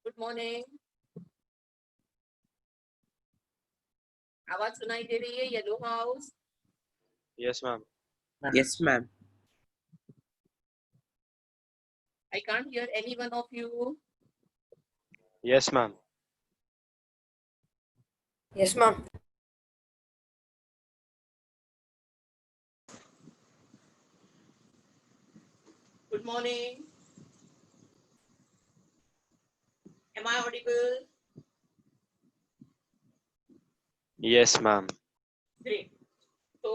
Good morning. आवाज सुनाई दे रही है? Yellow house. Yes, ma'am. Yes, ma'am. I can't hear any one of you. Yes, ma'am. Yes, ma'am. Good morning. Am I audible? Yes, ma'am. Great. तो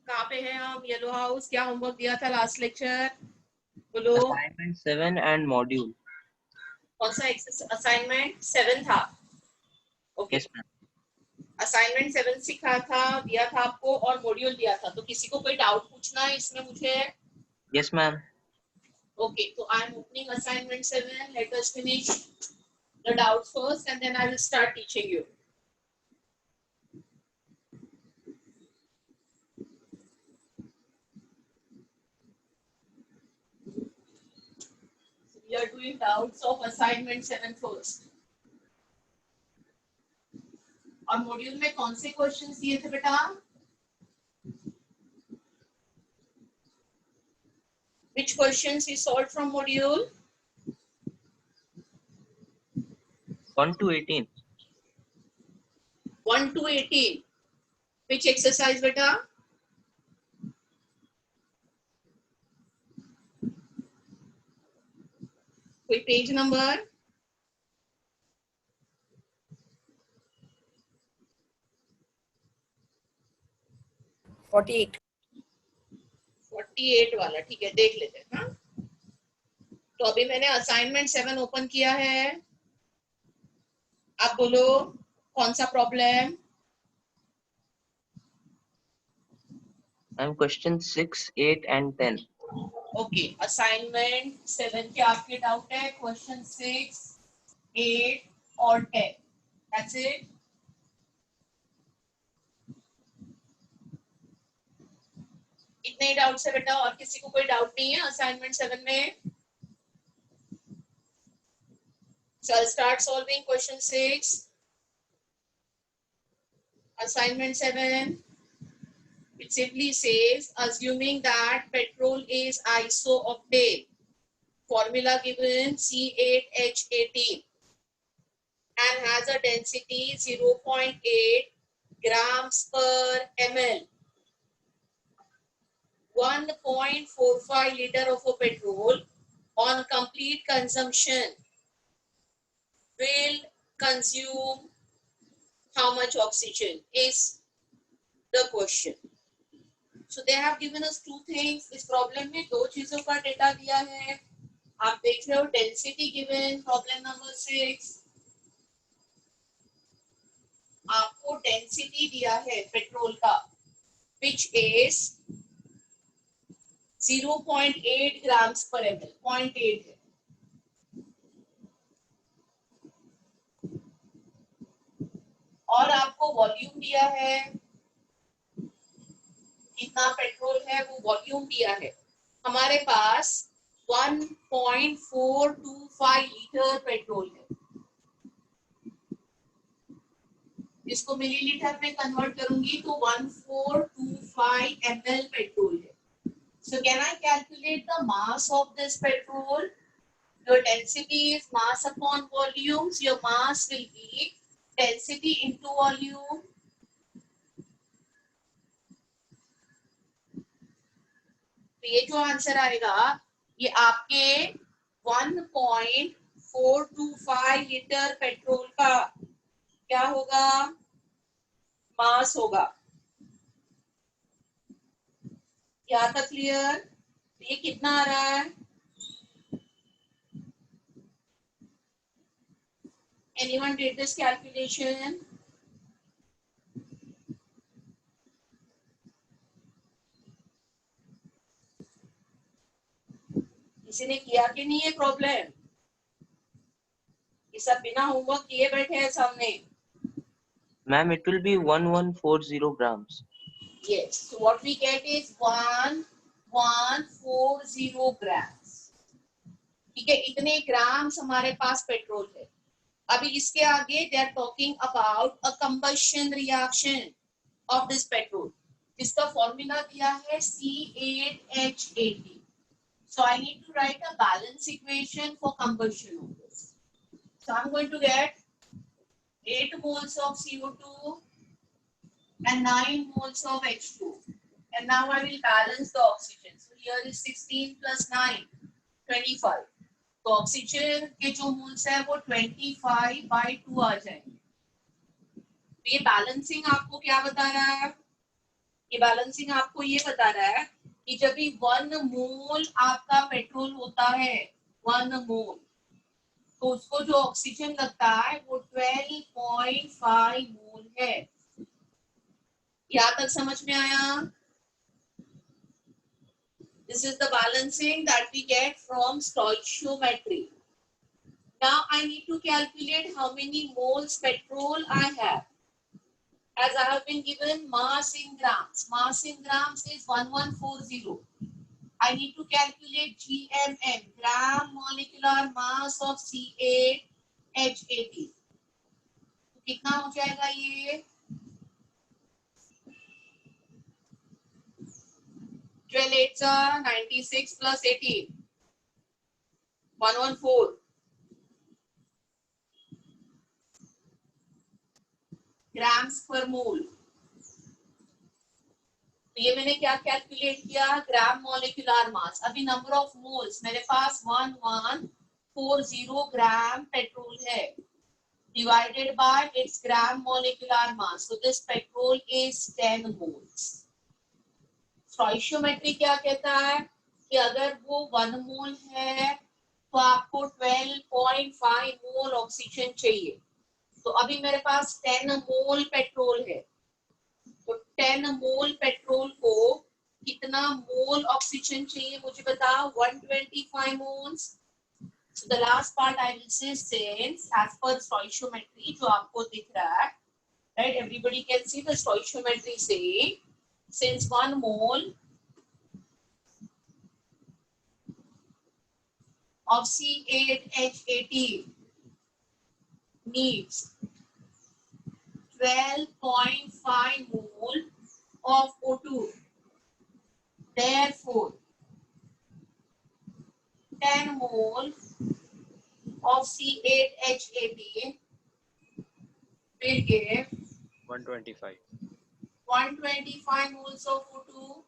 कहाँ पे हैं हम? Yellow house. क्या होमवर्क दिया था लास्ट लेक्चर? बोलो। Assignment 7 and module. कौन सा असाइनमेंट 7 था? ओके। Yes, ma'am. असाइनमेंट 7 सिखा था, दिया था आपको, और मॉड्यूल दिया था। तो किसी को कोई डाउट पूछना है इसमें मुझे? Yes, ma'am. Okay, so I am opening assignment 7. Let us finish the doubts first and then I will start teaching you. So we are doing doubts of assignment 7 first. और मॉड्यूल में कौन से questions दिए थे बेटा? Which questions we solved from module? 1 to 18. 1 to 18. Which exercise बेटा? कोई page number? $48. 48 वाला, ठीक है, देख लेते हैं। हाँ, तो अभी मैंने असाइनमेंट 7 ओपन किया है। आप बोलो कौन सा problem? And question 6, 8 and 10. Okay, assignment 7 के आपके डाउट है क्वेश्चन 6, 8 और 10। That's it. इतने डाउट्स है बेटा, और किसी को कोई डाउट नहीं है असाइनमेंट 7 में? So I'll start solving question 6. Assignment 7. It simply says, assuming that petrol is iso-octane, formula given C8H18, and has a density 0.8 grams per ml. 1.45 liter of a petrol on complete consumption will consume how much oxygen is the question. So they have given us two things. इस problem में दो चीजों का data दिया है। आप देख रहे हो डेंसिटी गिवन प्रॉब्लम नंबर 6। आपको डेंसिटी दिया है पेट्रोल का, which is 0.8 grams per ml. 0.8 है। और आपको वॉल्यूम दिया है, कितना पेट्रोल है वो वॉल्यूम दिया है। हमारे पास 1.425 लीटर पेट्रोल है। इसको मिलीलीटर में कन्वर्ट करूंगी तो 1425 ml पेट्रोल है। So can I calculate the mass of this petrol? Your density is mass upon volume. So your mass will be density into volume. तो ये जो आंसर आएगा ये आपके 1.425 लीटर पेट्रोल का क्या होगा? मास होगा। यहाँ तक क्लियर? ये कितना आ रहा है? Anyone did this calculation? किसी ने किया कि नहीं है प्रॉब्लम? ये सब बिना होमवर्क किए बैठे हैं सामने। Ma'am, it will be 1140 grams. Yes. So what we get is 1140 grams. ठीक है, इतने ग्राम्स हमारे पास पेट्रोल है। अभी इसके आगे they are talking about a combustion reaction of this petrol, जिसका फॉर्मूला दिया है C8H18. So I need to write a balance equation for combustion of this. So I'm going to get 8 moles of CO2 and 9 moles of H2. And now I will balance the oxygen. So here is 16 plus 9, 25. तो oxygen के जो moles है वो 25/2 आ जाएंगे. ये balancing आपको क्या बता रहा है? ये बैलेंसिंग आपको ये बता रहा है कि जब भी 1 मोल आपका पेट्रोल होता है, 1 मोल, तो उसको जो ऑक्सीजन लगता है वो 12.5 मोल है. यहाँ तक समझ में आया? This is the balancing that we get from stoichiometry. Now I need to calculate how many moles petrol I have. As I have been given mass in grams. Mass in grams is 1140. I need to calculate GMM, gram molecular mass of C8H18. तो कितना हो जाएगा ये? 12 8s are 96 plus 18. 114. Grams पर मोल. तो ये मैंने क्या कैलकुलेट किया? Gram molecular mass. अभी नंबर ऑफ मोल्स मेरे पास 1140 ग्राम पेट्रोल है, divided by its gram molecular mass. So this petrol is 10 moles. Stoichiometry क्या कहता है कि अगर वो 1 मोल है तो आपको 12.5 मोल ऑक्सीजन चाहिए. तो अभी मेरे पास 10 मोल पेट्रोल है, तो 10 मोल पेट्रोल को कितना मोल ऑक्सीजन चाहिए मुझे बताओ? 125 moles. So the last part I will say, since as per stoichiometry जो आपको दिख रहा है, right? Everybody can see the stoichiometry saying since 1 mole of C8H18 needs 12.5 mole of O2. Therefore, 10 mole of C8H18 will give 125. 125 moles of O2.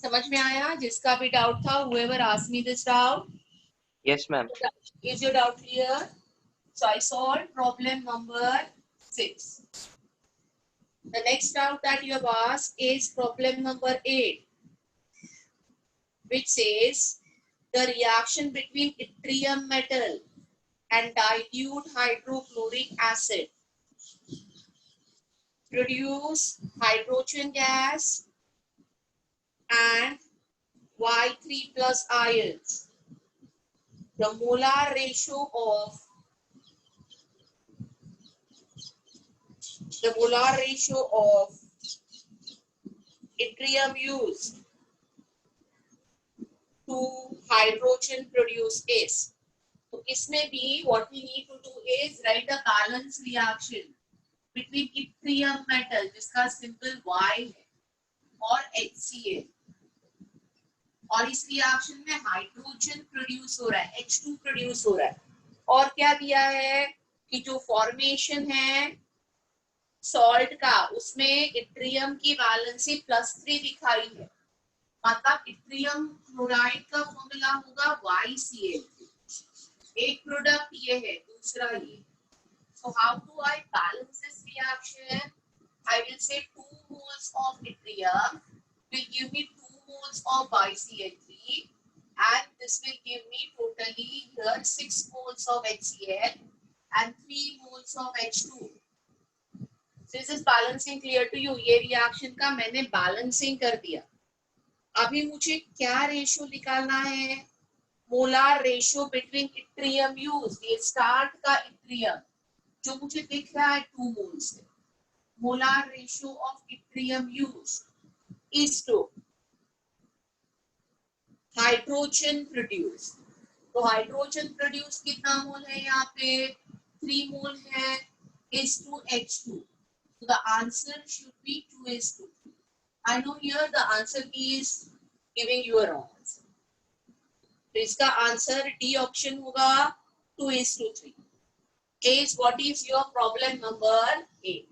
समझ में आया? जिसका भी डाउट था, whoever asked me this doubt. Yes, ma'am. Is your doubt clear? So I solved problem number 6. The next doubt that you have asked is problem number 8, which says the reaction between yttrium metal and dilute hydrochloric acid produce hydrogen gas and Y3 plus ions. The molar ratio of yttrium used to hydrogen produce is. तो इसमें भी what we need to do is write a balance reaction between yttrium metal जिसका symbol Y है और HCl, और इस reaction में hydrogen produce हो रहा है, H2 प्रोड्यूस हो रहा है. और क्या दिया है कि जो फॉर्मेशन है सॉल्ट का उसमें इट्रियम की वैलेंसी +3 दिखाई है, मतलब इट्रियम क्लोराइड का फॉर्मूला होगा YCl. एक प्रोडक्ट ये है, दूसरा ये. So how do I balance this reaction? I will say 2 moles of yttrium will give me 2 moles of YCl3, and this will give me totally here 6 moles of HCl and 3 moles of H2. So is this balancing clear to you? ये reaction का मैंने balancing कर दिया. अभी मुझे क्या ratio निकालना है? Molar ratio between yttrium used. ये स्टार्ट का yttrium जो मुझे दिख रहा है 2 मोल्स है. Molar ratio of yttrium used is to hydrogen produced. तो हाइड्रोजन प्रोड्यूस कितना मोल है यहाँ पे 3 मोल है is to H2. So the answer should be 2:3. I know here the answer is giving you a wrong answer. तो इसका answer D option होगा 2:3. Is what is your problem number 8?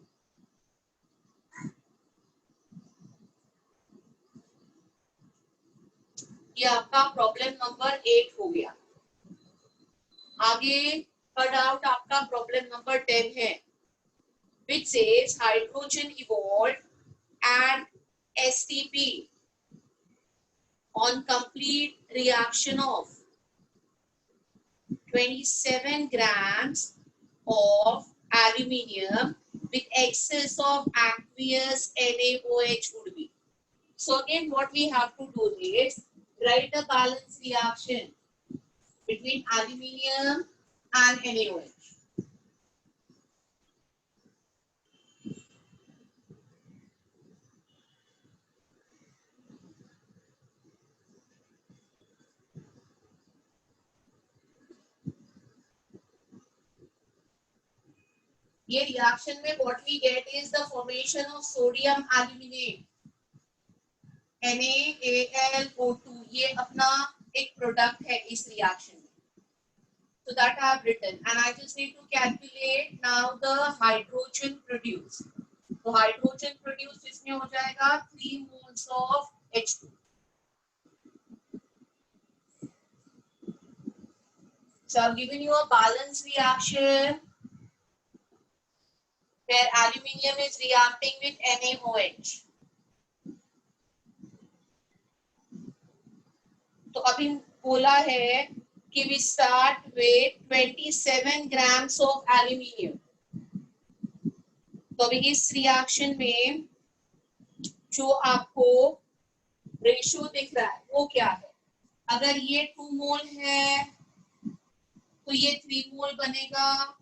ये आपका प्रॉब्लम नंबर 8 हो गया. आगे का डाउट आपका प्रॉब्लम नंबर 10 है, which says hydrogen evolved and STP on complete reaction of 27 grams of aluminium with excess of aqueous NaOH would be. So again what we have to do is write a balance reaction between aluminium and NaOH. ये reaction में what we get is the formation of sodium aluminate NaAlO2. ये अपना एक product है इस reaction में. So that I have written, and I just need to calculate now the hydrogen produced. So hydrogen produced इसमें हो जाएगा 3 moles of H2. So I've given you a balanced reaction where aluminium is reacting with NaOH. तो अभी बोला है कि we start with 27 grams of aluminium. तो अभी इस रिएक्शन में जो आपको रेशियो दिख रहा है वो क्या है? अगर ये 2 मोल है तो ये 3 मोल बनेगा.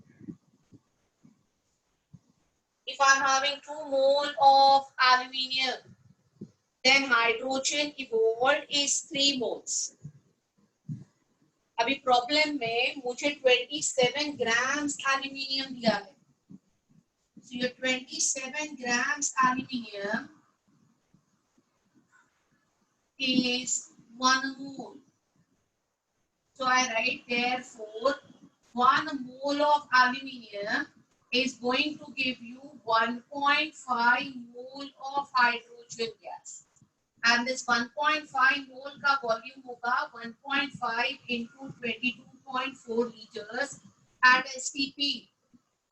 If I'm having 2 mole of aluminium, then hydrogen evolved is 3 moles. अभी प्रॉब्लम में मुझे 27 grams aluminium दिया है. So your 27 grams aluminium is 1 mole. So I write therefore 1 mole of aluminium is going to give you 1.5 mole of hydrogen gas, and this 1.5 mole का volume होगा 1.5 into 22.4 liters at STP,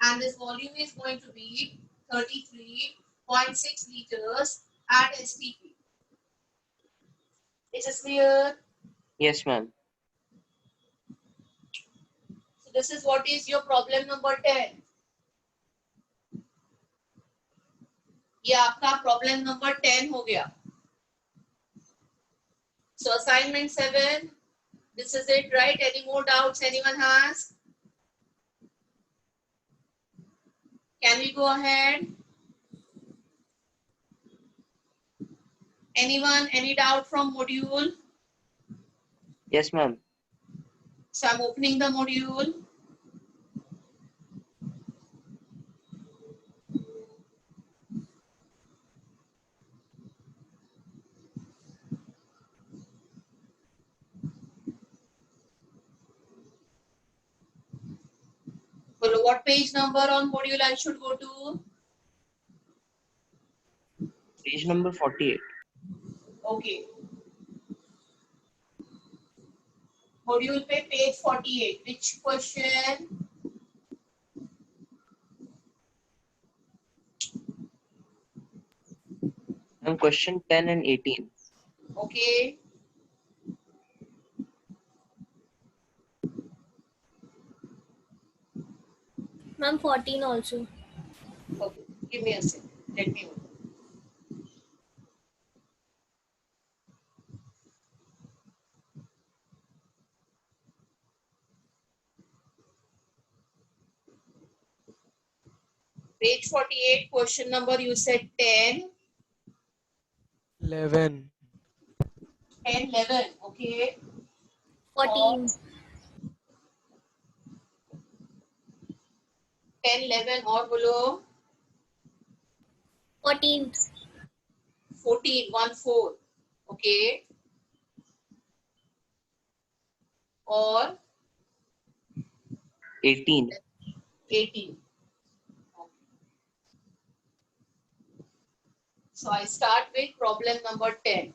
and this volume is going to be 33.6 liters at STP. Is this clear? Yes, ma'am. So this is what is your problem number 10. ये आपका problem number 10 हो गया. So assignment 7, this is it, right? Any more doubts anyone has? Can we go ahead? Anyone, any doubt from module? Yes, ma'am. So I'm opening the module. So what page number on module I should go to? Page number 48. Okay. Module पे page 48. Which question? And question 10 and 18. Okay. Ma'am, 14 also. Okay. Give me a second. Let me open. Page 48, question number you said 10. 11. 10, 11, okay. 14. 10, 11 और बोलो 14th. 14, 1, 4. Okay और 18. 18. So I start with problem number 10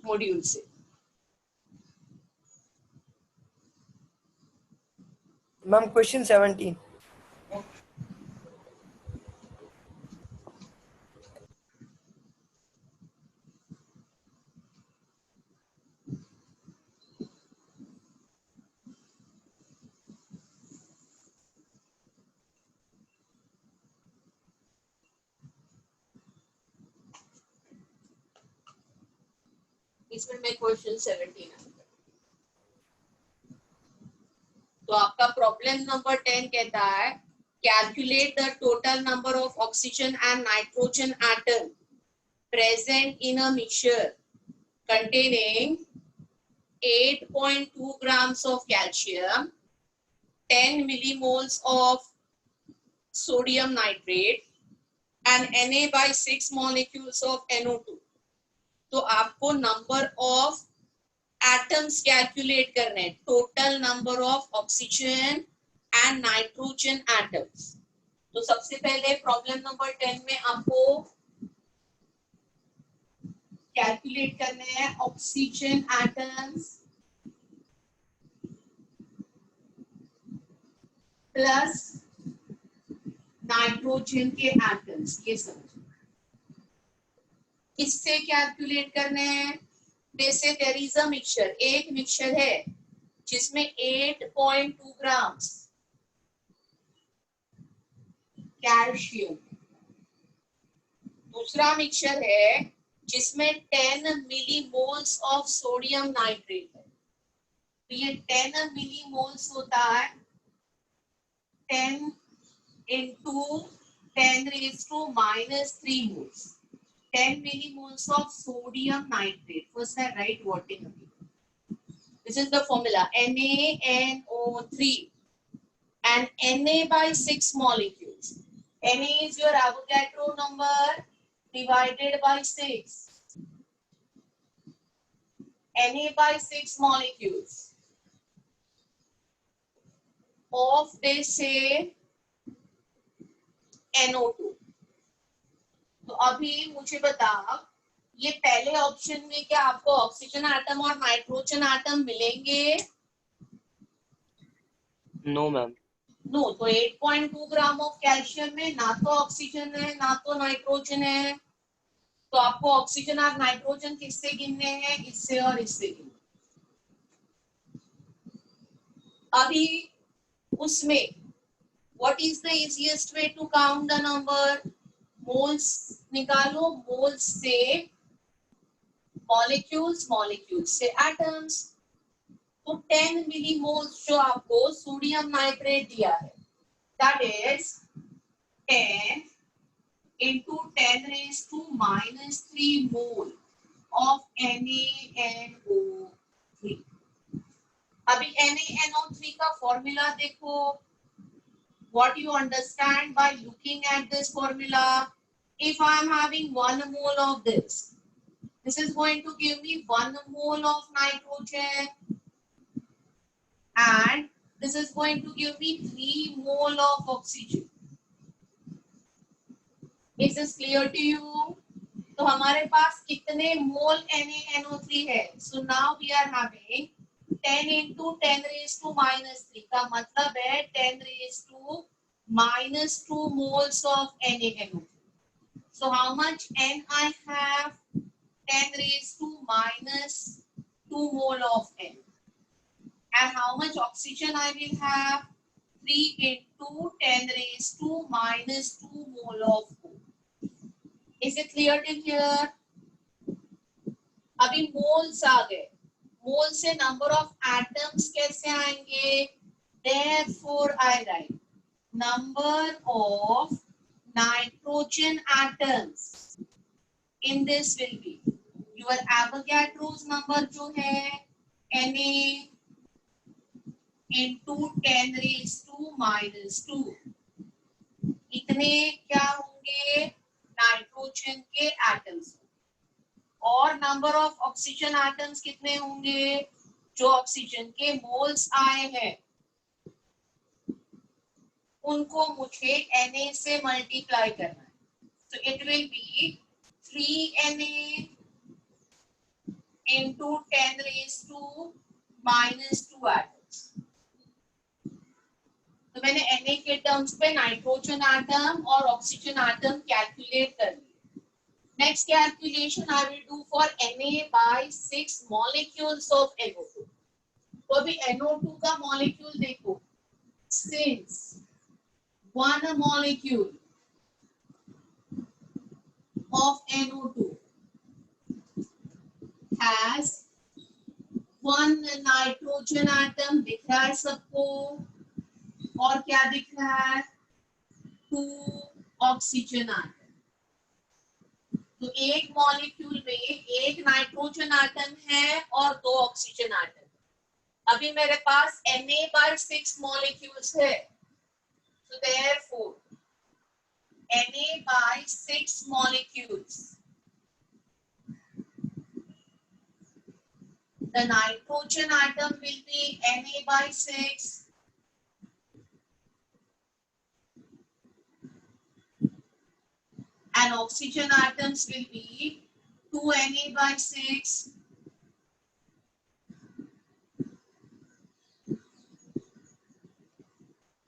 module से. Ma'am, question 17. इसमें मैं question 17 है. तो आपका problem number 10 कहता है calculate the total number of oxygen and nitrogen atom present in a mixture containing 8.2 grams of calcium, 10 millimoles of sodium nitrate and Na by 6 molecules of NO2. तो आपको number of atoms calculate करने हैं, total number of oxygen and nitrogen atoms. तो सबसे पहले problem number 10 में आपको calculate करने हैं ऑक्सीजन एटम्स प्लस नाइट्रोजन के एटम्स. ये समझो किससे कैलकुलेट करने हैं. जैसे देयर इज अ मिक्सचर, एक मिक्सचर है जिसमें 8.2 ग्राम्स कैल्शियम, दूसरा मिक्सचर है जिसमें 10 मिलीमोल्स ऑफ सोडियम नाइट्रेट है. तो ये 10 मिलीमोल्स होता है 10 into 10 raised to minus 3 moles. 10 millimoles of sodium nitrate. First I write what in it. This is the formula NaNO3 and Na by 6 molecules. Na is your Avogadro number divided by 6. Na by 6 molecules of they say NO2. तो अभी मुझे बता, ये पहले option में क्या आपको oxygen atom और नाइट्रोजन एटम मिलेंगे? No, ma'am. नो. तो 8.2 ग्राम ऑफ कैल्शियम में ना तो ऑक्सीजन है ना तो नाइट्रोजन है. तो आपको ऑक्सीजन और नाइट्रोजन किससे गिनने हैं? इससे और इससे गिनने. अभी उसमें what is the easiest way to count the number? Moles निकालो, मोल्स से मॉलिक्यूल्स, मॉलिक्यूल्स से एटम्स. तो 10 मिलीमोल्स जो आपको सोडियम नाइट्रेट दिया है that is 10 into 10 raised to minus 3 mole of NaNO3. अभी NaNO3 का फॉर्मूला देखो. What you understand by looking at this formula? If I am having 1 mole of this is going to give me 1 mole of nitrogen and this is going to give me 3 mole of oxygen. Is this clear to you? तो हमारे पास कितने मोल NaNO3 है? So now we are having 10 into 10 raised to minus 3 का मतलब है 10 raised to minus 2 moles of NaNO3. So how much N I have? 10 raised to minus 2 mole of N. And how much oxygen I will have? 3 into 10 raised to minus 2 mole of O. Is it clear till here? अभी moles आ गए. मोल से number of atoms कैसे आएंगे? Therefore I write number of nitrogen atoms in this will be your Avogadro's number जो है Na into 10 raised to minus 2. इतने क्या होंगे नाइट्रोजन के एटम्स और नंबर ऑफ ऑक्सीजन एटम्स कितने होंगे जो ऑक्सीजन के मोल्स आए हैं उनको मुझे Na से मल्टीप्लाई करना है. So it will be 3Na into 10 raised to minus 2 atoms. तो मैंने Na के टर्म्स पे नाइट्रोजन एटम और ऑक्सीजन एटम कैलकुलेट कर लिए. Next calculation I will do for Na by 6 molecules of NO2. तो अभी NO2 का molecule देखो. Since one molecule of NO2 has one nitrogen atom दिख रहा है सबको और क्या दिख रहा है 2 ऑक्सीजन एटम. तो एक मॉलिक्यूल में एक नाइट्रोजन एटम है और 2 ऑक्सीजन एटम. अभी मेरे पास Na/6 मॉलिक्यूल्स है. So therefore Na/6 molecules, the nitrogen atom will be Na/6 and oxygen atoms will be 2 Na/6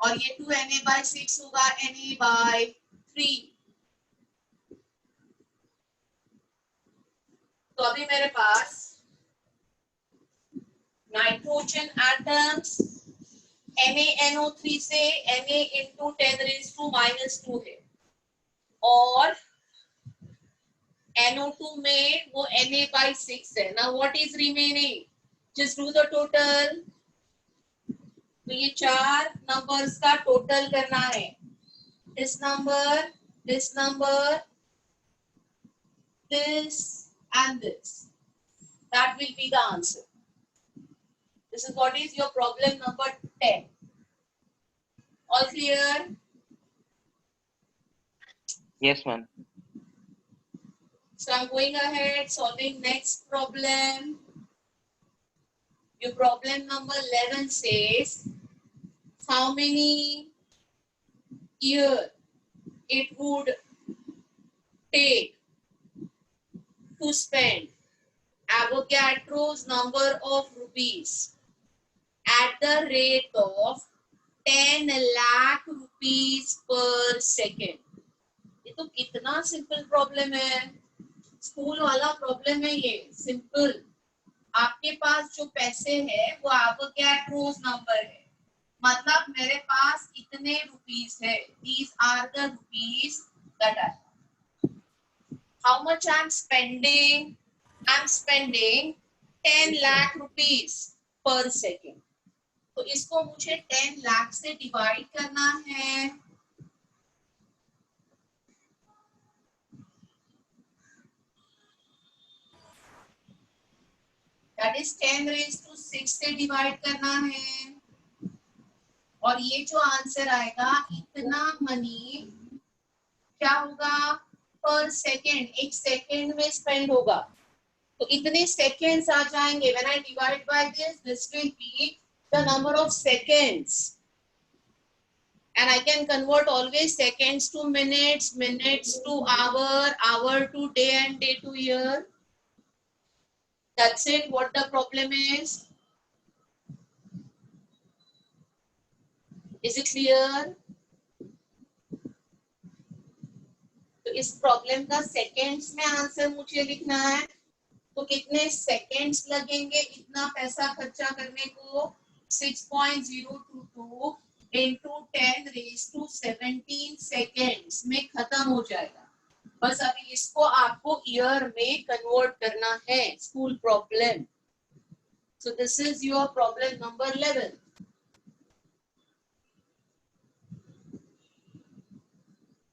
और ये 2 Na/6 होगा Na/3. तो अभी मेरे पास नाइट्रोजन एटम्स NaNO3 से Na into 10 raised to minus 2 है और NO2 में वो Na/6 है. Now what is remaining? Just do the total. तो ये 4 नंबर्स का टोटल करना है. This number, this number, this and this. That will be the answer. This is what is your problem number 10. All clear? Yes, ma'am. So I'm going ahead solving next problem. Your problem number 11 says how many years it would take to spend Avogadro's number of rupees at the rate of 10 lakh rupees per second. ये तो कितना simple problem है. School वाला problem है ये. Simple. आपके पास जो पैसे है वो एवोगैड्रोस नंबर है. मतलब मेरे पास इतने रुपीस है. These are the rupees that I have. How much I'm spending? I'm spending 10 lakh rupees per second. तो इसको मुझे 10 लाख से डिवाइड करना है. That is 10 raised to 6 से डिवाइड करना है. और ये जो आंसर आएगा इतना मनी क्या होगा पर सेकेंड. एक सेकेंड में स्पेंड होगा. तो इतने सेकेंड्स आ जाएंगे. When I divide by this will be the number of seconds. And I can convert always seconds to minutes, minutes to hour, hour to day and day to year. That's it. What the problem is? Is it clear? तो इस problem का seconds में answer मुझे लिखना है. तो कितने seconds लगेंगे इतना पैसा खर्चा करने को? 6.022 into 10 raised to 17 seconds में खत्म हो जाएगा. बस अभी इसको आपको ईयर में कन्वर्ट करना है. School problem. So this is your problem number 11.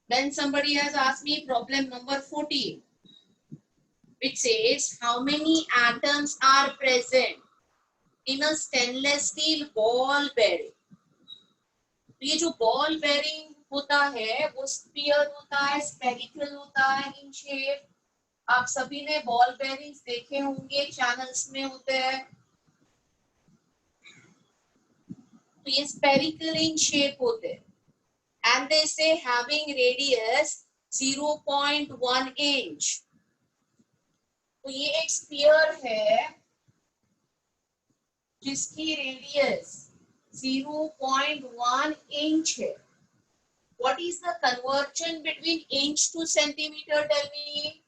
Then somebody has asked me problem number 14, which says how many atoms are present in a stainless steel ball bearing. तो ये जो बॉल बेरिंग होता है वो sphere होता है, spherical होता है इन शेप. आप सभी ने बॉल बेरिंग्स देखे होंगे, चैनल्स में होते हैं. तो ये स्फेरिकल इन शेप होते हैं. एंड दे से हैविंग रेडियस 0.1 इंच. तो ये एक स्फीयर है जिसकी रेडियस 0.1 inch है. What is the conversion between inch to centimeter? Tell me.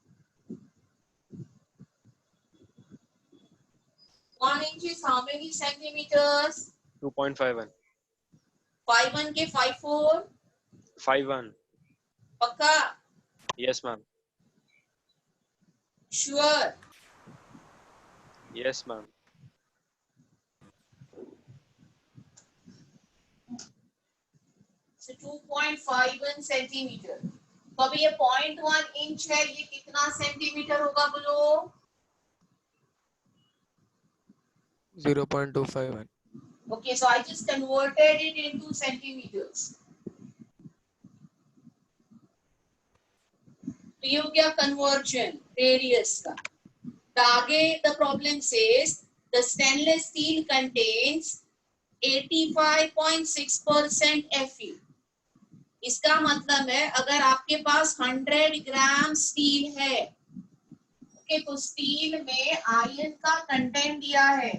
1 inch is how many centimeters? 2.51. 5 1 के 5 4. 51. पक्का? Yes, ma'am. Sure. Yes, ma'am. So 2.51 centimeter. तो अभी ये 0.1 इंच है, ये कितना सेंटीमीटर होगा बोलो? 0.251. Okay, so I just converted it into centimeters. तो ये हो गया conversion radius का. तो आगे the problem says the stainless steel contains 85.6% Fe. इसका मतलब है अगर आपके पास 100 ग्राम स्टील है, ओके, तो स्टील में आयरन का कंटेंट दिया है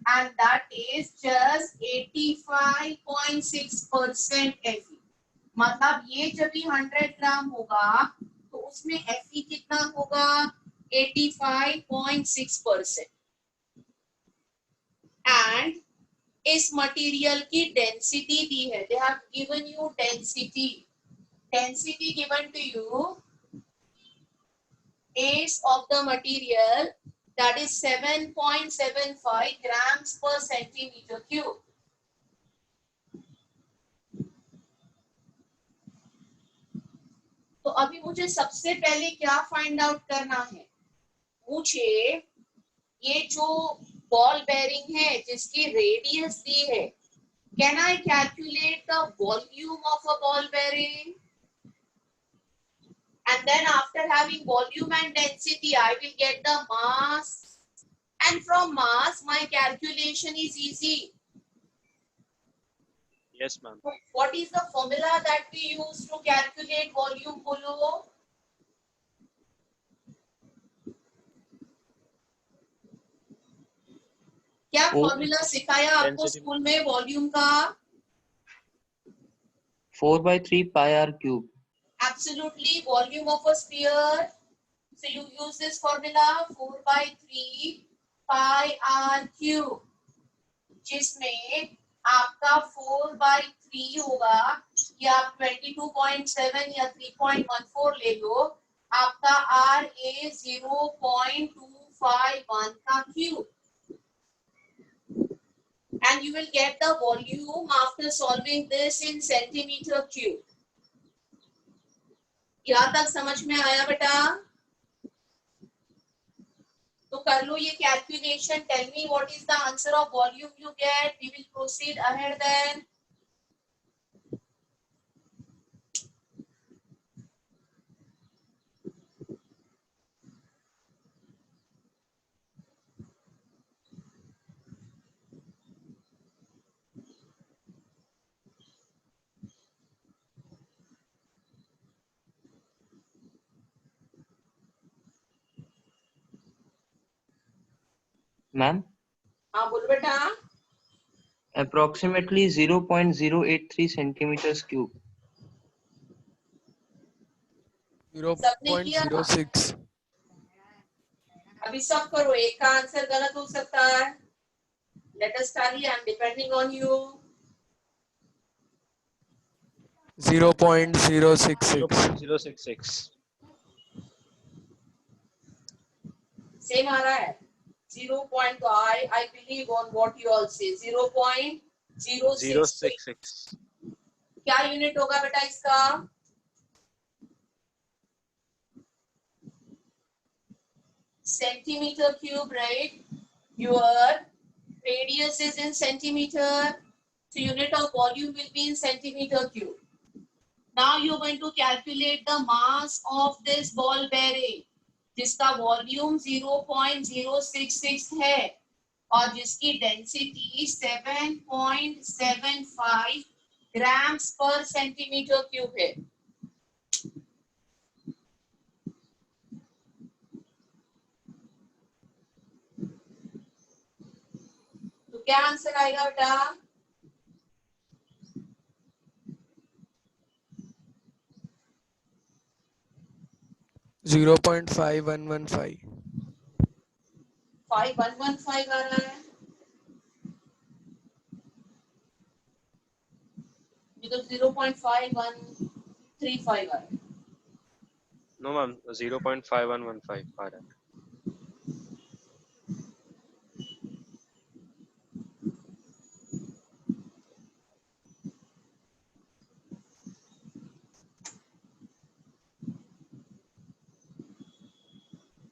and that is just 85.6% Fe. मतलब ये जब भी 100 ग्राम होगा तो उसमें Fe कितना होगा? 85.6%. एंड इस मटेरियल की डेंसिटी दी है. They have given you density. Density given to you is of the material, that is 7.75 grams per centimeter cube. तो अभी मुझे सबसे पहले क्या फाइंड आउट करना है? मुझे ये जो बॉल बेरिंग है जिसकी रेडियस दी है, can I calculate the volume of a ball bearing? And then after having volume and density, I will get the mass. And from mass, my calculation is easy. Yes, ma'am. What is the formula that we use to calculate volume? Bolo? क्या formula सिखाया आपको Density. School में volume का? 4/3 pi r cube. Absolutely, volume of a sphere. So you use this formula 4/3 pi r cube, जिसमें आपका 4/3 होगा, या आप 22.7 या 3.14 ले लो. आपका r a 0.251 का cube. And you will get the volume after solving this in centimeter cube. यहाँ तक समझ में आया बेटा? तो कर लो ये calculation. Tell me what is the answer of volume you get. We will proceed ahead then. Ma'am, हाँ बोलो बेटा. approximately 0.083 centimeters cube. सबने किया? 0.06. अभी सब करो, एक का आंसर गलत हो सकता है. Let us tally. I am depending on you. 0.066. 0.066. Same आ रहा है. 0. तो I believe on what you all say. 0.066. 0.066. क्या यूनिट होगा बेटा इसका? Centimetre cube, right? Your radius is in centimeter, so unit of volume will be in centimeter cube. Now you are going to calculate the mass of this ball bearing, जिसका volume 0.066 है और जिसकी density 7.75 grams per centimeter cube है. तो क्या answer आएगा बेटा? 0.5115. 5115 आ रहा है. ये तो 0.5135 आ रहा है. No, ma'am. 0.5115 आ रहा है.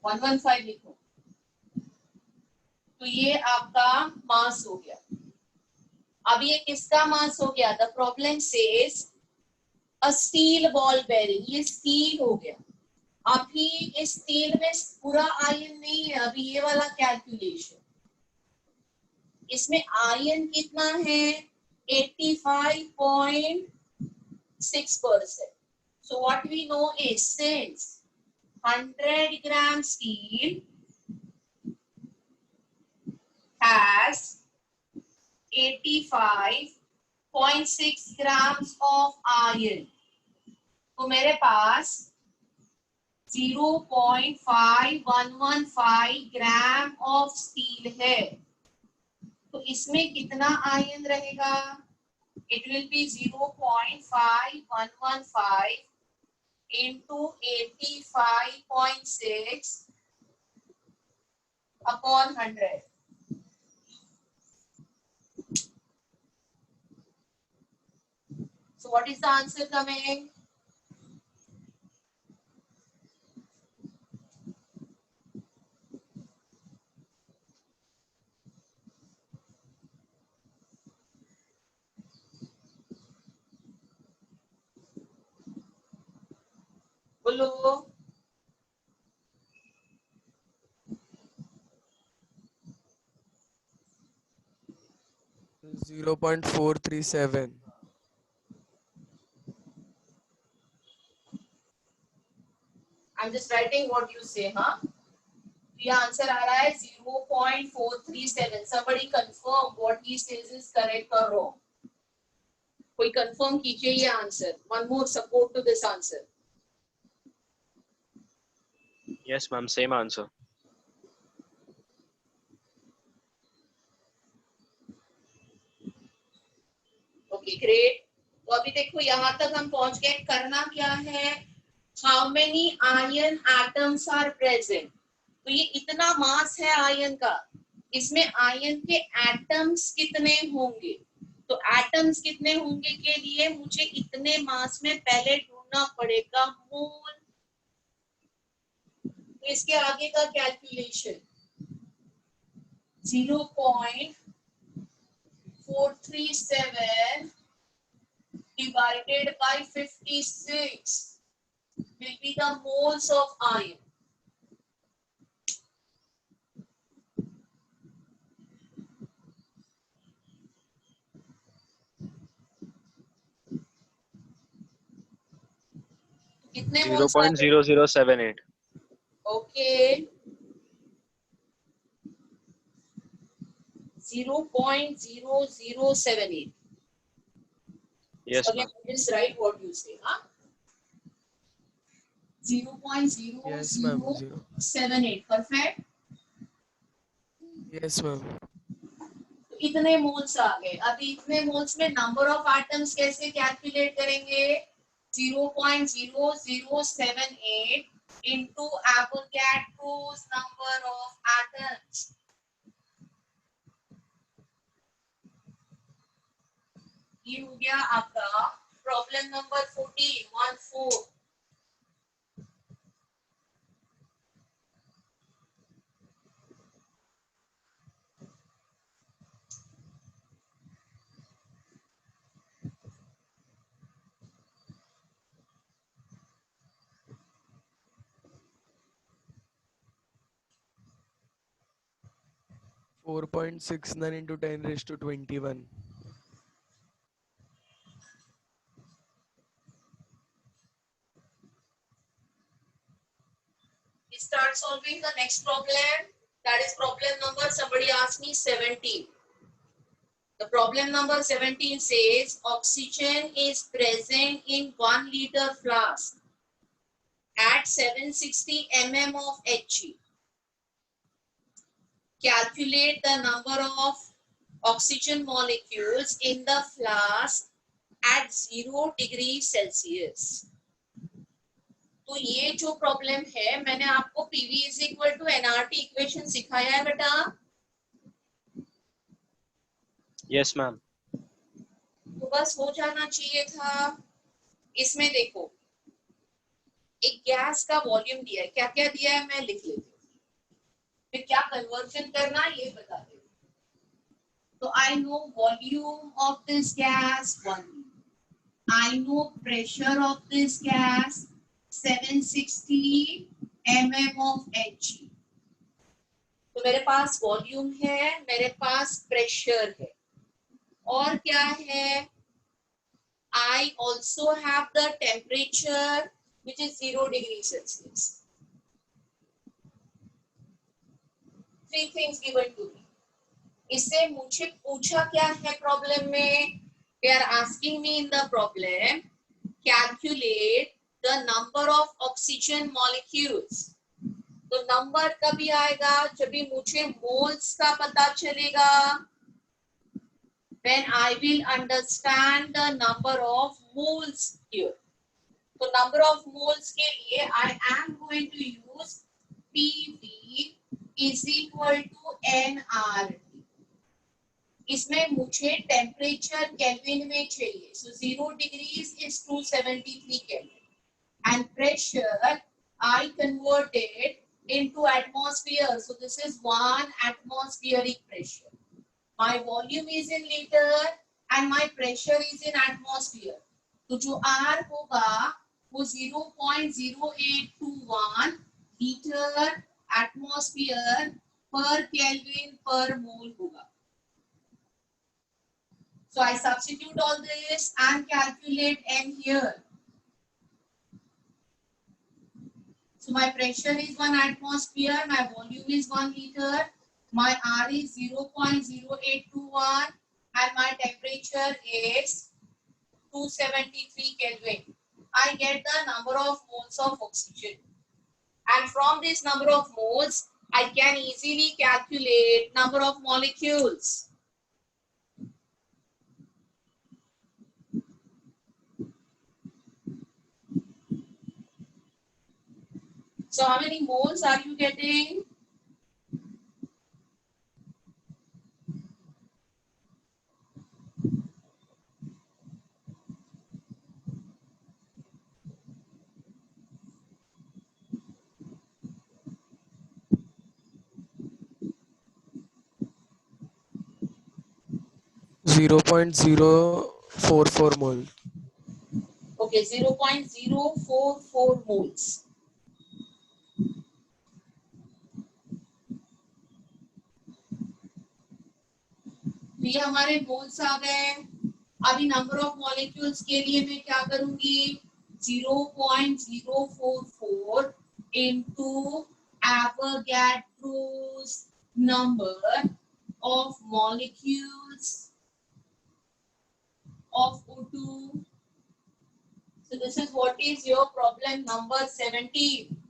वन वन फाइव लिखो. तो ये आपका मास हो गया. अब ये किसका मास हो गया? The problem says a steel ball bearing. ये स्टील हो गया. अभी इस स्टील में पूरा आयन नहीं है. अभी ये वाला कैलकुलेशन, इसमें आयन कितना है? 85.6%. So what we know is, since 100 gram steel has 85.6 grams of iron, तो मेरे पास 0.5115 ग्राम ऑफ स्टील है. तो इसमें कितना आयन रहेगा? It will be 0.5115 into 85.6 upon 100. So what is the answer coming? बोलो. 0.437. I'm just writing what you say, huh? ये answer आ रहा है 0.437. Somebody confirm what he says is correct or wrong. कोई confirm कीजिए ये answer. One more support to this answer. Yes, ma'am. Same answer. Okay, great. तो अभी देखो यहाँ तक हम पहुंच गए. करना क्या है? How many iron atoms are present? तो ये इतना मास है आयन का. इसमें आयन के एटम्स कितने होंगे? तो एटम्स कितने होंगे के लिए मुझे इतने मास में पहले ढूंढना पड़ेगा मोल. तो इसके आगे का calculation 0.437 divided by 56 will be the moles of iron. कितने मोल्स आ गए? 0.0078. Okay. 0.0078. Yes, Again, ma'am. just write what you say, huh? Yes, ma'am. 0.0078. Perfect. Yes, ma'am. तो इतने मोल्स आ गए. अभी इतने मोल्स में नंबर ऑफ एटम्स कैसे कैलकुलेट करेंगे? 0.0078 into Avogadro's number of atoms. ये हो गया आपका problem number 14. 4.69 into 10 raised to 21. We start solving the next problem. That is problem number, somebody asked me 17. The problem number 17 says oxygen is present in 1 liter flask at 760 mm of Hg. Calculate the number of oxygen molecules in the flask at 0 degree Celsius. तो ये जो problem है मैंने आपको PV is equal to nRT equation सिखाया है बेटा. Yes, ma'am. तो बस हो जाना चाहिए था. इसमें देखो एक गैस का वॉल्यूम दिया है, क्या क्या दिया है मैं लिख लेती हूँ, फिर क्या कन्वर्जन करना ये बता देती हूँ. तो I know volume of this gas 1. I know pressure of this gas 760 mm of Hg. तो मेरे पास वॉल्यूम है, मेरे पास प्रेशर है, और क्या है, I also have the temperature which is 0 degree Celsius. 3 things given to me. इससे मुझे पूछा क्या है प्रॉब्लम में, they are asking me in the problem calculate the number of oxygen molecules. तो नंबर कभी आएगा जब भी मुझे मोल्स का पता चलेगा, when I will understand the number of moles here. तो number of moles के लिए I am going to use PV is equal to nRT. इसमें मुझे टेम्परेचर केल्विन में चाहिए, so 0 degrees is 273 Kelvin, and pressure I converted into atmosphere, so this is 1 atmospheric pressure. My volume is in liter and my pressure is in atmosphere. तो जो R होगा वो 0.0821 liter atmosphere per Kelvin per mole होगा. So I substitute all this and calculate n here. So my pressure is 1 atmosphere, my volume is 1 liter, my R is 0.0821 and my temperature is 273 Kelvin. I get the number of moles of oxygen. And from this number of moles, I can easily calculate number of molecules. So how many moles are you getting? Zero point 044 mole. Okay, 0.044 moles. तो ये हमारे moles आ गए. अभी number of molecules के लिए मैं क्या करूंगी, 0.044 into Avogadro's number of molecules of O2. So this is what is your problem number 17.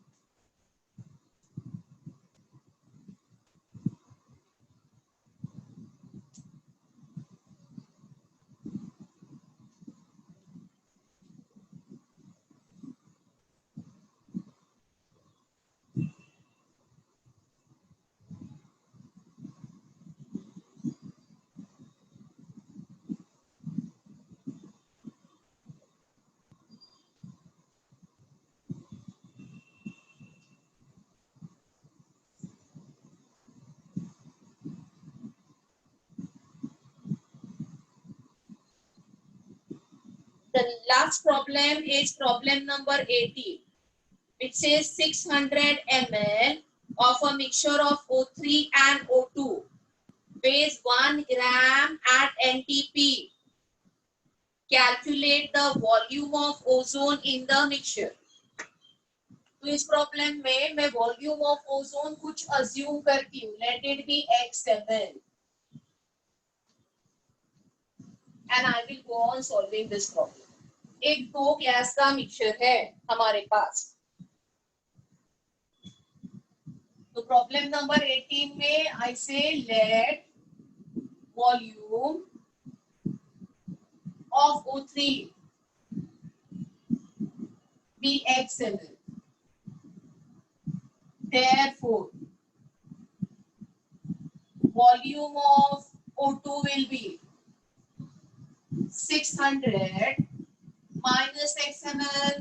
The last problem is problem number 18. It says 600 ml of a mixture of O3 and O2 weighs 1 gram at NTP. Calculate the volume of ozone in the mixture. तो इस problem में मैं volume of ozone कुछ assume करती हूँ. Let it be XmL and I will go on solving this problem. एक 2 gas का mixture है हमारे पास. तो प्रॉब्लम नंबर 18 में I say let volume of O3 be XmL. Therefore, volume of O2 will be 600 minus XmL.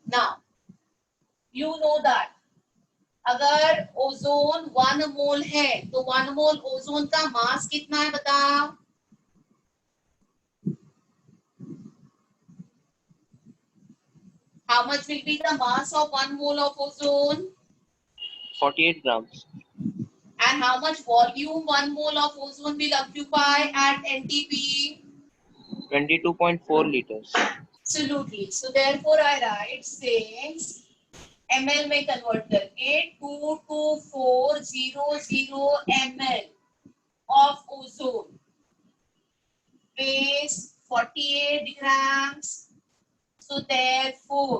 Now, you know that अगर ozone 1 मोल है तो 1 मोल ozone का मास कितना है बताओ. How much will be the mass of 1 mole of ozone? 48 grams. And how much volume 1 mole of ozone will occupy at NTP? 22.4 liters. Absolutely. So therefore I write since ml में convert करके 22400 ml of ozone weighs 48 grams. So therefore,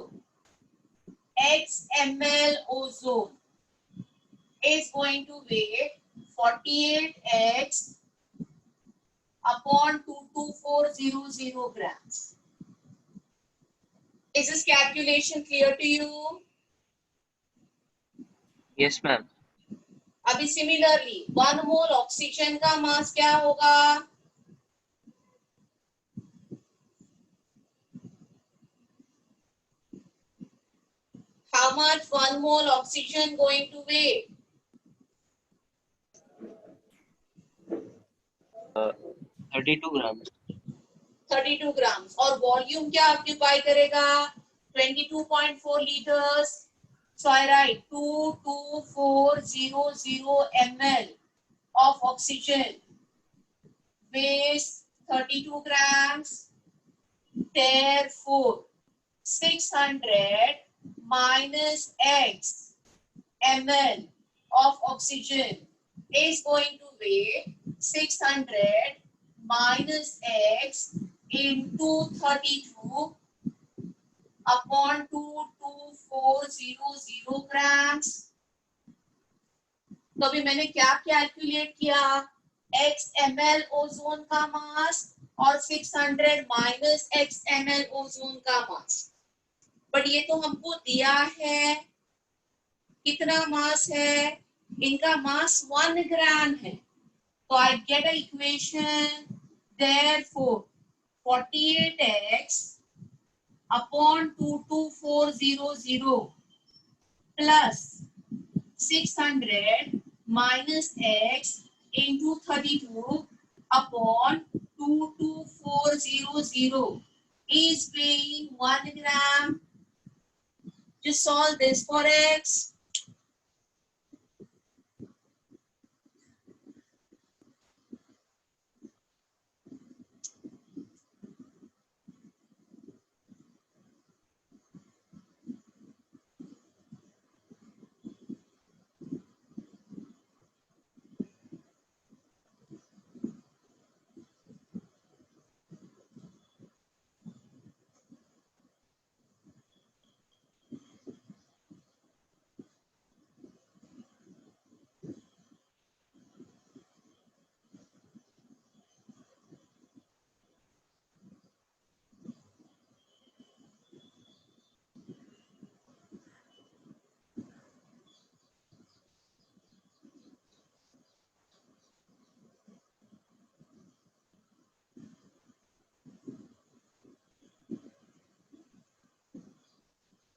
XmL ozone is going to weigh 48x upon 22400 grams. Is this calculation clear to you? Yes, ma'am. अभी similarly, 1 mole oxygen का mass क्या होगा? How much 1 mole oxygen going to weigh? 32 grams. 32 grams. और volume क्या occupy करेगा? 22.4 liters. So I write 22400 ml of oxygen weighs 32 grams. Therefore, 600 minus X ml of oxygen is going to weigh 600 minus X into 32 upon 22400 grams. तो अभी मैंने क्या calculate किया? X ml ozone का मास और 600 माइनस X ml ओजोन का मास. But ये तो हमको दिया है कितना मास है? इनका मास 1 ग्राम है. तो I get an equation. Therefore, 48x upon 22400 plus 600 minus x into 32 upon 22400 is weighing 1 gram. Just solve this for x.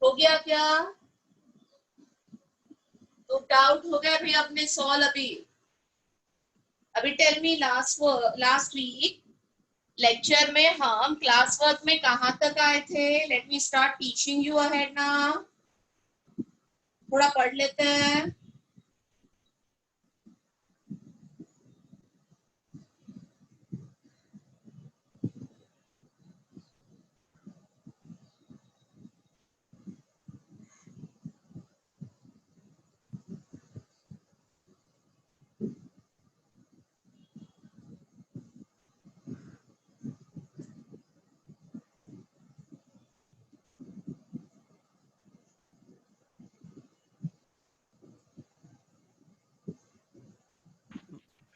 हो गया क्या? तो डाउट हो गया भाई अपने सॉल्व अभी tell me last week lecture में हम क्लास वर्क में कहां तक आए थे? Let me start teaching you ahead now. थोड़ा पढ़ लेते हैं.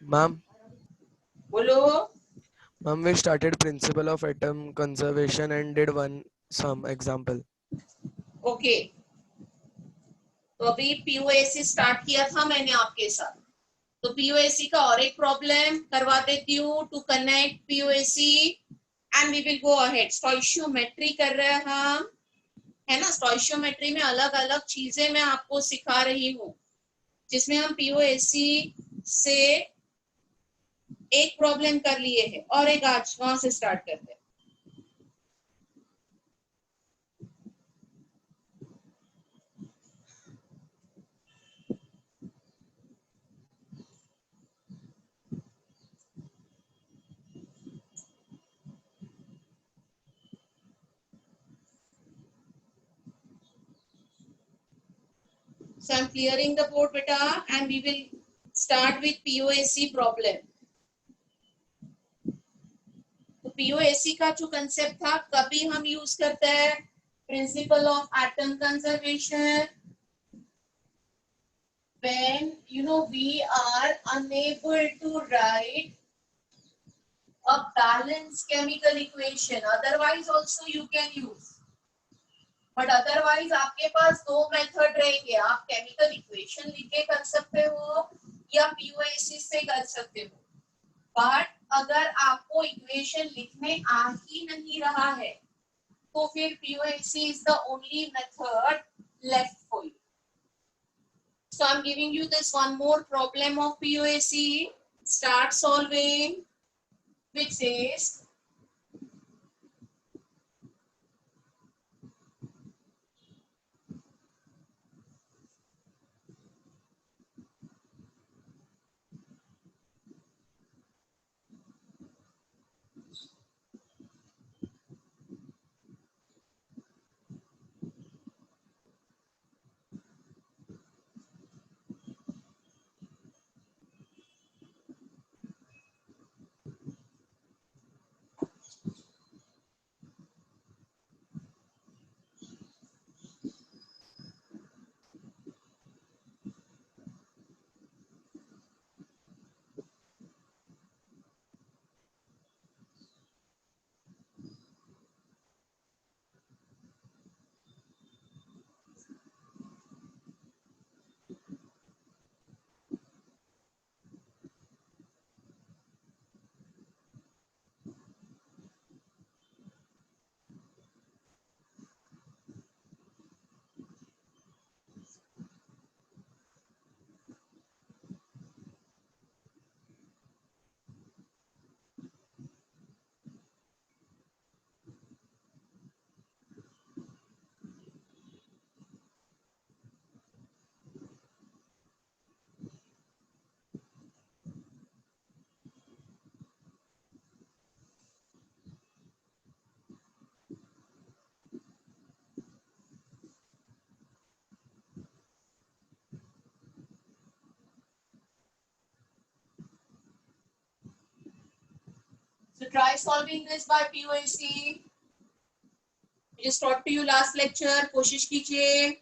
Ma'am, बोलो. we started principle of atom conservation and did one some example. Okay, तो अभी पीओएसी स्टार्ट किया था मैंने आपके साथ. तो पीओएसी का और एक प्रॉब्लम करवा देती हूँ. To connect POAC and we will go ahead. Stoichiometry कर रहे हैं हम, है ना. स्टोइशियोमेट्री में अलग अलग चीजें मैं आपको सिखा रही हूँ, जिसमें हम पीओएसी से एक प्रॉब्लम कर लिए हैं और एक आज वहां से स्टार्ट करते हैं. So I'm clearing the board, beta, and we will start with POAC problem. तो POAC का जो कंसेप्ट था, कभी हम यूज करते हैं principle of atom conservation when we are unable to write a balanced chemical equation. Otherwise also you can use. But otherwise आपके पास दो मेथड रहेंगे. आप केमिकल इक्वेशन लिख के कर सकते हो या पीओएसी से कर सकते हो. बट अगर आपको इक्वेशन लिखने आ ही नहीं रहा है तो फिर POAC is the only method left for you. So I am giving you this one more problem of POAC. Start solving, which says So try solving this by POAC. I just taught to you last lecture. कोशिश कीजिए.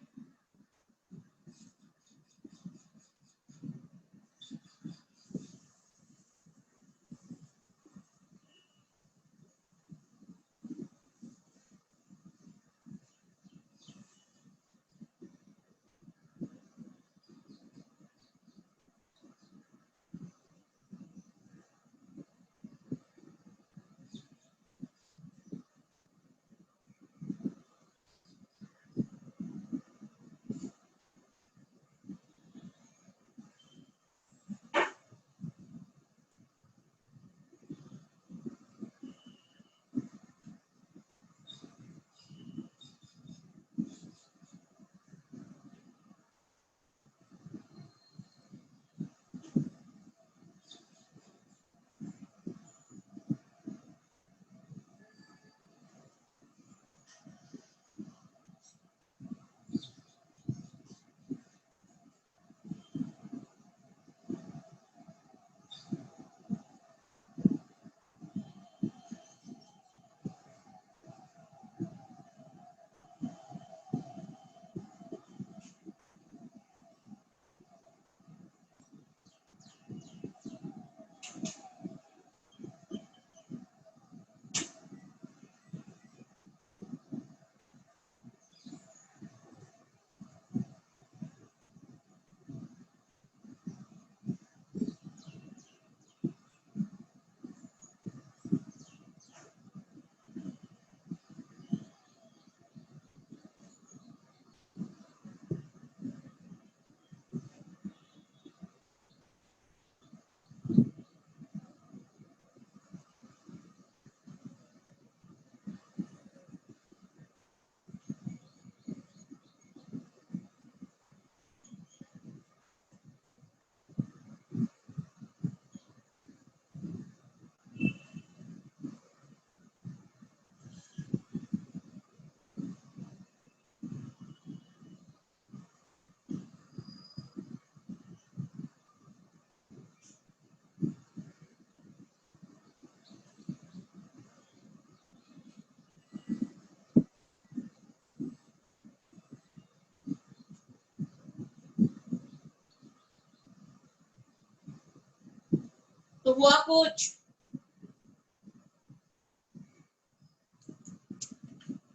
तो हुआ कुछ?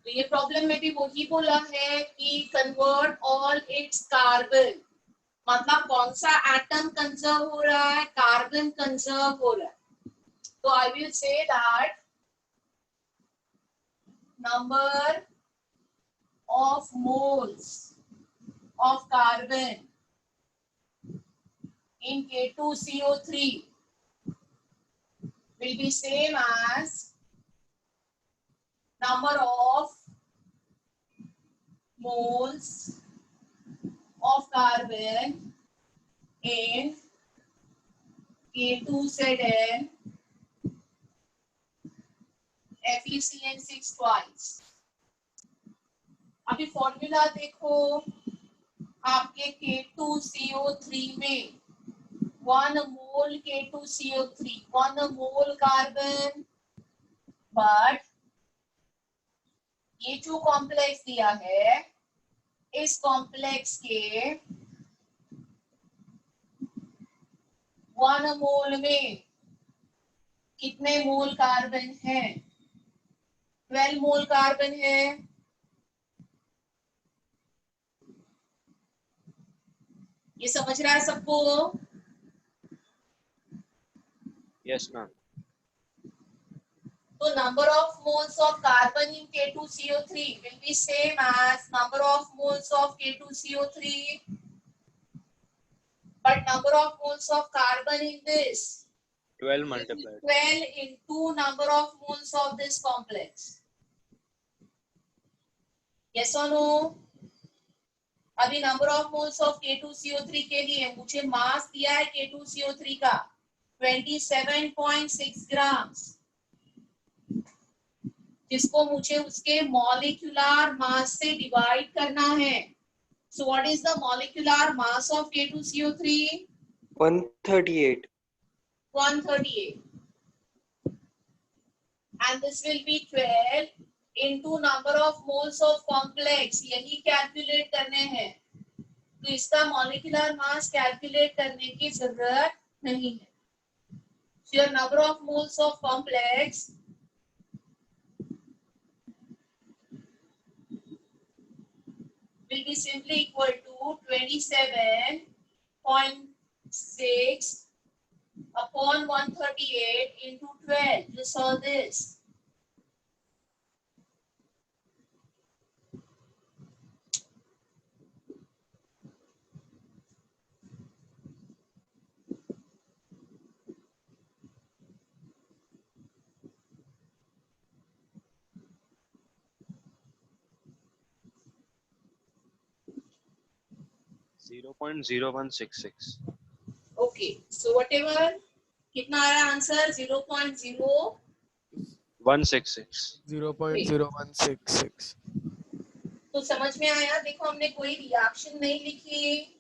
तो ये problem में भी वही बोला है कि कन्वर्ट ऑल इट्स कार्बन, मतलब कौन सा एटम कंजर्व हो रहा है? कार्बन कंजर्व हो रहा है। तो I will say that number of moles of carbon in K2CO3 will be same as number of moles of carbon in K2ZN FeCN6 twice। अभी फॉर्मूला देखो, आपके K2CO3 में 1 मोल K2CO3, 1 मोल कार्बन, बट ये जो कॉम्प्लेक्स दिया है, इस complex के 1 मोल में कितने मोल कार्बन है? 12 मोल कार्बन है। ये समझ रहा है सबको? Yes, ma'am. तो number of moles of carbon in K2CO3 will be same as number of moles of K2CO3, but number of moles of carbon in this 12 will be multiplied. 12 into number of moles of this complex. Yes or no? अभी number of moles of K2CO3 के लिए मुझे मास दिया है K2CO3 का 27.6 ग्राम, जिसको मुझे उसके मॉलिक्यूलर मास से डिवाइड करना है। So what is the molecular mass of K2CO3? 138. 138, and this will be 12 into number of moles of complex, यही कैलकुलेट करने हैं। तो इसका मॉलिक्यूलर मास कैलकुलेट करने की जरूरत नहीं है। So your number of moles of complex will be simply equal to 27.6 upon 138 into 12. You saw this. Zero point 0.0166. Okay, so whatever, कितना आया आंसर? 0.0. 166. 0.0166. तो समझ में आया? देखो हमने कोई रिएक्शन नहीं लिखी,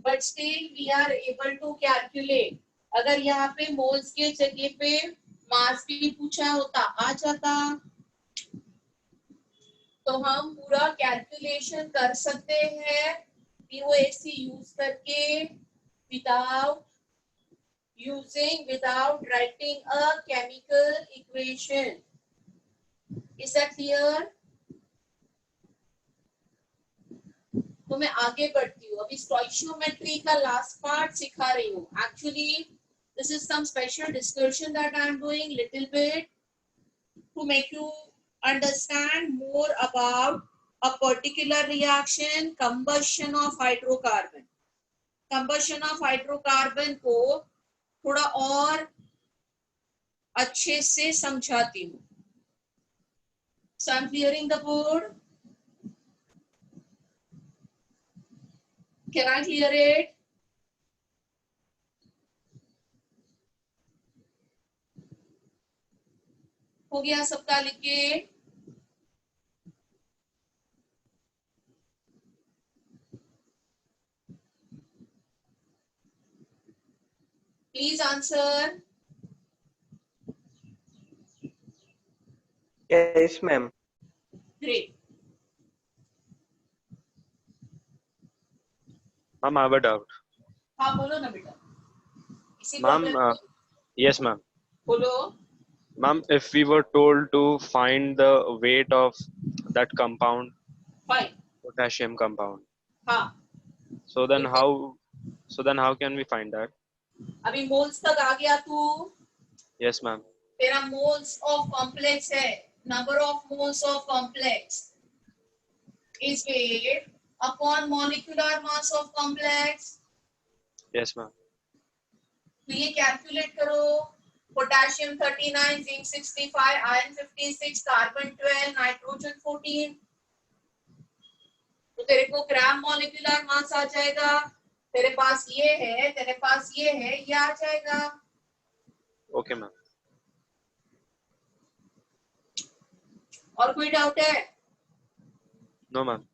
but still we are able to calculate. अगर यहाँ पे मोल्स के जगह पे मास भी पूछा होता, आ जाता, तो हम पूरा कैलकुलेशन कर सकते हैं POSC यूज करके, without writing a chemical equation. Is that clear? तो मैं आगे बढ़ती हूँ। अभी स्टोइशियोमेट्री का लास्ट पार्ट सिखा रही हूँ। Actually, this is some special discussion that I am doing little bit to make you understand more about a particular reaction, combustion of hydrocarbon. Combustion of hydrocarbon को थोड़ा और अच्छे से समझाती हूँ। So I'm clearing the board. Can I clear it? हो गया सबका लिख के? Please answer. Yes, ma'am. Great. Ma'am, I have a doubt. हाँ बोलो ना बेटा, इसी Ma'am, प्रॉब्लम को yes, ma'am. बोलो. Ma'am, if we were told to find the weight of that compound, fine. potassium compound, हाँ, so then how can we find that? अभी moles तक आ गया तू. Yes, ma'am. तेरा मोल्स ऑफ कॉम्प्लेक्स है, number of moles of complex is weight upon molecular mass of complex. Yes, ma'am. तो ये calculate करो. Potassium 39, zinc 65, iron 56, carbon 12, nitrogen 14. तो तेरे को ग्राम मॉलिक्यूलर मास आ जाएगा. तेरे पास ये है, तेरे पास ये है, ये आ जाएगा. Okay, ma'am. और कोई डाउट है? No, ma'am.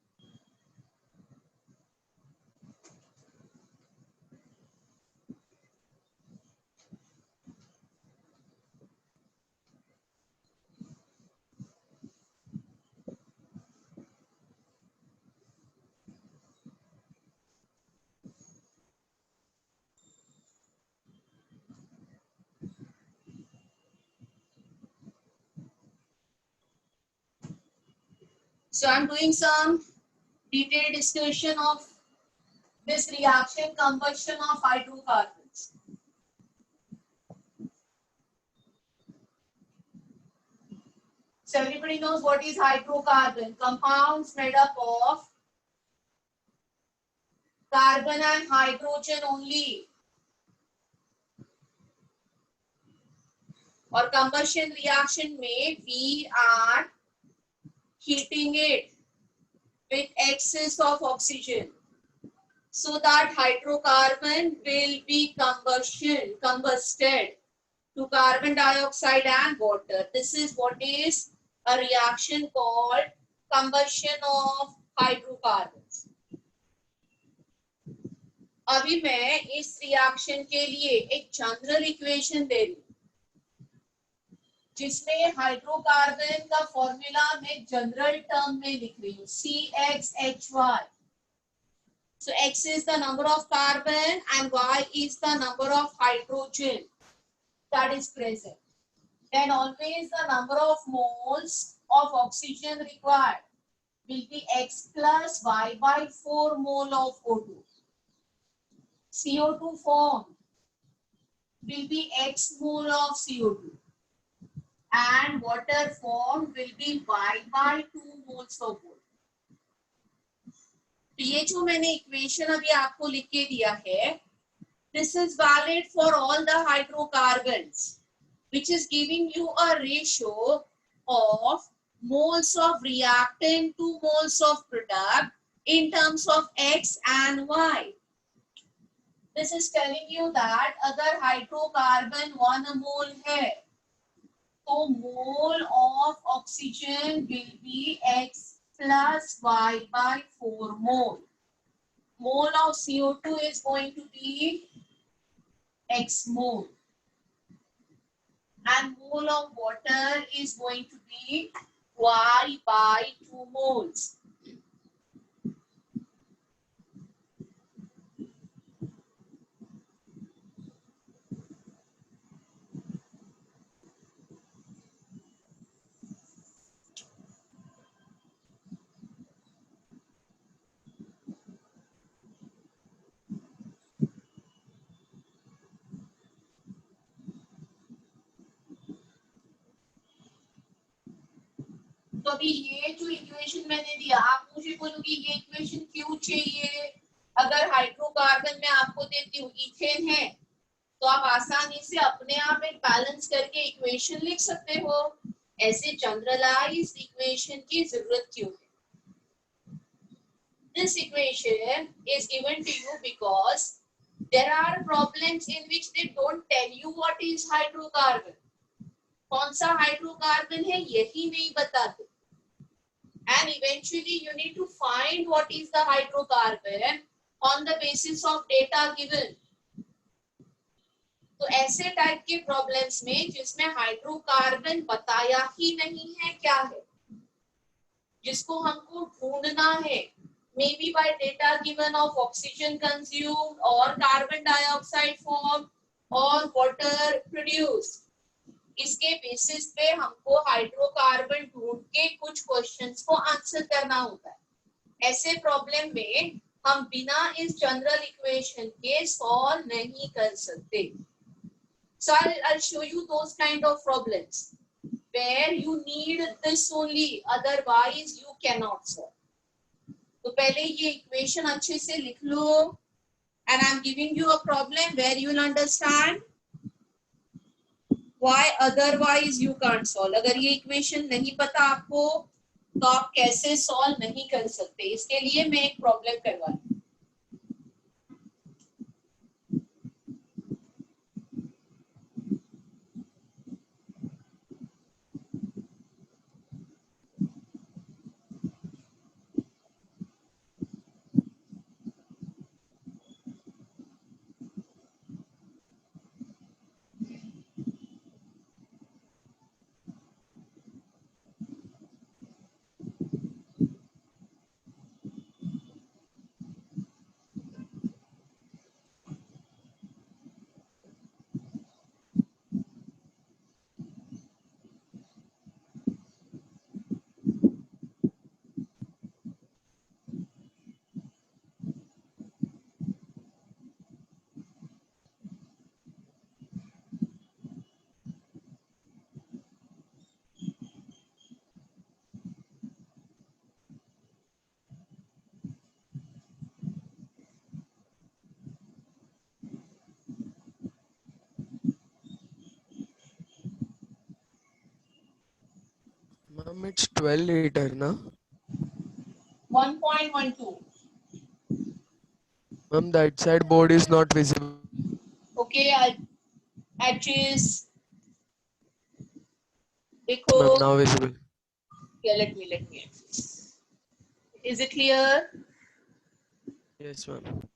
So I'm doing some detailed discussion of this reaction, combustion of hydrocarbons. So everybody knows what is hydrocarbon. Compounds made up of carbon and hydrogen only. और combustion reaction में we are heating it with excess of oxygen, so that hydrocarbon will be combusted to carbon dioxide and water. This is what is a reaction called combustion of hydrocarbons. अभी मैं इस reaction के लिए एक general equation दे रही हूँ, जिसमें hydrocarbon का फॉर्मूला मैं जनरल टर्म में लिख रही हूँ, CXHY. So X is the number of carbon and Y is the number of hydrogen that is present. Then always the number of moles of oxygen required will be X plus Y by 4 mole of O2. CO2 formed will be X mole of CO2. And water formed will be Y by 2 moles of water. तो ये जो मैंने equation अभी आपको लिख के दिया है, this is valid for all the hydrocarbons, which is giving you a ratio of moles of reactant to moles of product in terms of X and Y. This is telling you that अगर hydrocarbon 1 mole है, तो mole of oxygen will be X plus Y by 4 mole. Mole of CO2 is going to be X mole. And mole of water is going to be Y by 2 moles. तो अभी ये जो equation मैंने दिया, आप मुझे बोलोगे ये इक्वेशन क्यों चाहिए? अगर हाइड्रोकार्बन में आपको देती हूँ इथेन है, तो आप आसानी से अपने आप एक बैलेंस करके इक्वेशन लिख सकते हो. ऐसे जनरलाइज्ड इक्वेशन की जरूरत क्यों है? This equation is given to you because there are problems in which they don't tell you what is hydrocarbon. कौन सा हाइड्रोकार्बन है यही नहीं बताते. And eventually you need to find what is the hydrocarbon on the basis of data given. तो ऐसे type के problems में जिसमें हाइड्रोकार्बन बताया ही नहीं है क्या है, जिसको हमको ढूंढना है, maybe by data given of oxygen consumed or carbon dioxide formed or water produced. इसके बेसिस पे हमको हाइड्रोकार्बन ढूंढ के कुछ क्वेश्चंस को आंसर करना होता है। ऐसे प्रॉब्लम में हम बिना इस जनरल इक्वेशन के सॉल्व नहीं कर सकते। So I'll show you those kind of problems where you need this only, otherwise you cannot solve. तो पहले ये इक्वेशन अच्छे से लिख लो, and I'm giving you a problem where you will understand why otherwise you can't solve. अगर ये equation नहीं पता आपको तो आप कैसे सॉल्व नहीं कर सकते। इसके लिए मैं एक प्रॉब्लम करवा रही हूँ। Ma'am, it's 12 liter, na? 1.12. Ma'am, that side board is not visible. Okay, edges. Ma'am, देखो, now visible. yeah, let me adjust. Is it clear? Yes, ma'am.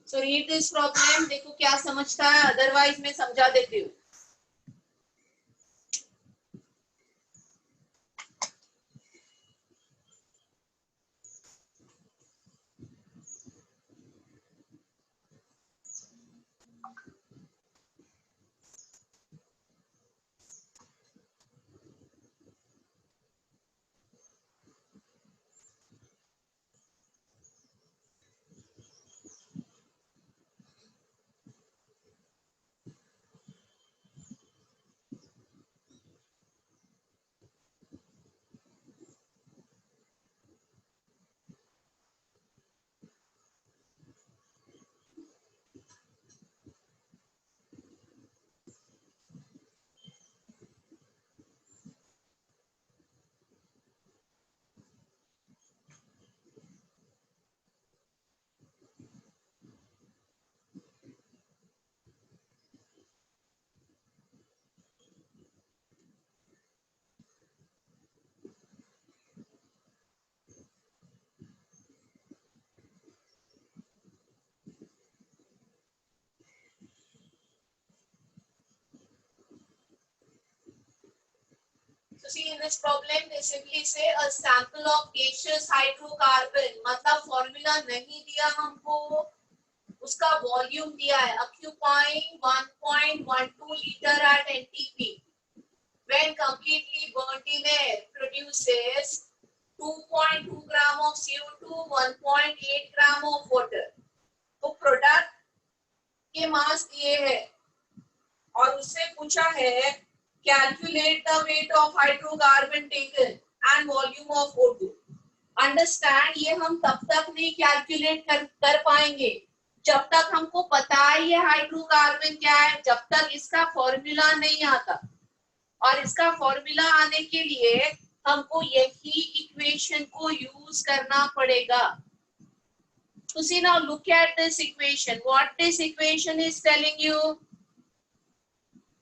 So read this problem. देखो क्या समझता है, otherwise मैं समझा देती हूँ। see in this problem they simply say a sample of gaseous hydrocarbon, मतलब फॉर्मूला नहीं दिया हमको, उसका वॉल्यूम दिया है, occupying 1.12 litre at NTP when completely burnt in air produces 2.2 gram of CO2, 1.8 gram of water. तो प्रोडक्ट के मास दिए हैं और उससे पूछा है calculate the weight of hydrocarbon taken and volume of O2. Understand, ये हम तब तक नहीं कैलकुलेट कर पाएंगे जब तक हमको पता है ये हाइड्रोकार्बन क्या है, जब तक इसका फॉर्मूला नहीं आता। और इसका फॉर्मूला आने के लिए हमको यही इक्वेशन को यूज करना पड़ेगा। So see now, look at this equation. What this equation is telling you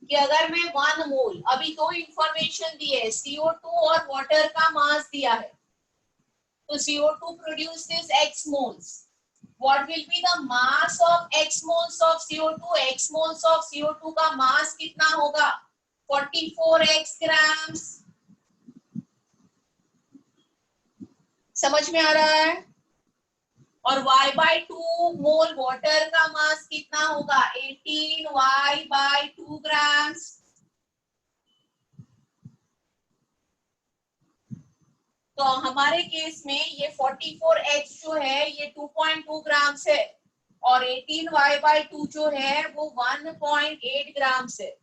कि अगर मैं 1 मोल, अभी दो इंफॉर्मेशन दी है, CO2 और वाटर का मास दिया है, तो CO2 produces X moles. What will be the mass of X moles of CO2? X moles of CO2 का मास कितना होगा? 44X grams. समझ में आ रहा है? और Y/2 मोल वाटर का मास कितना होगा? 18Y/2 grams. तो हमारे केस में ये 44X जो है ये 2.2 ग्राम्स है और 18Y/2 जो है वो 1.8 ग्राम्स है।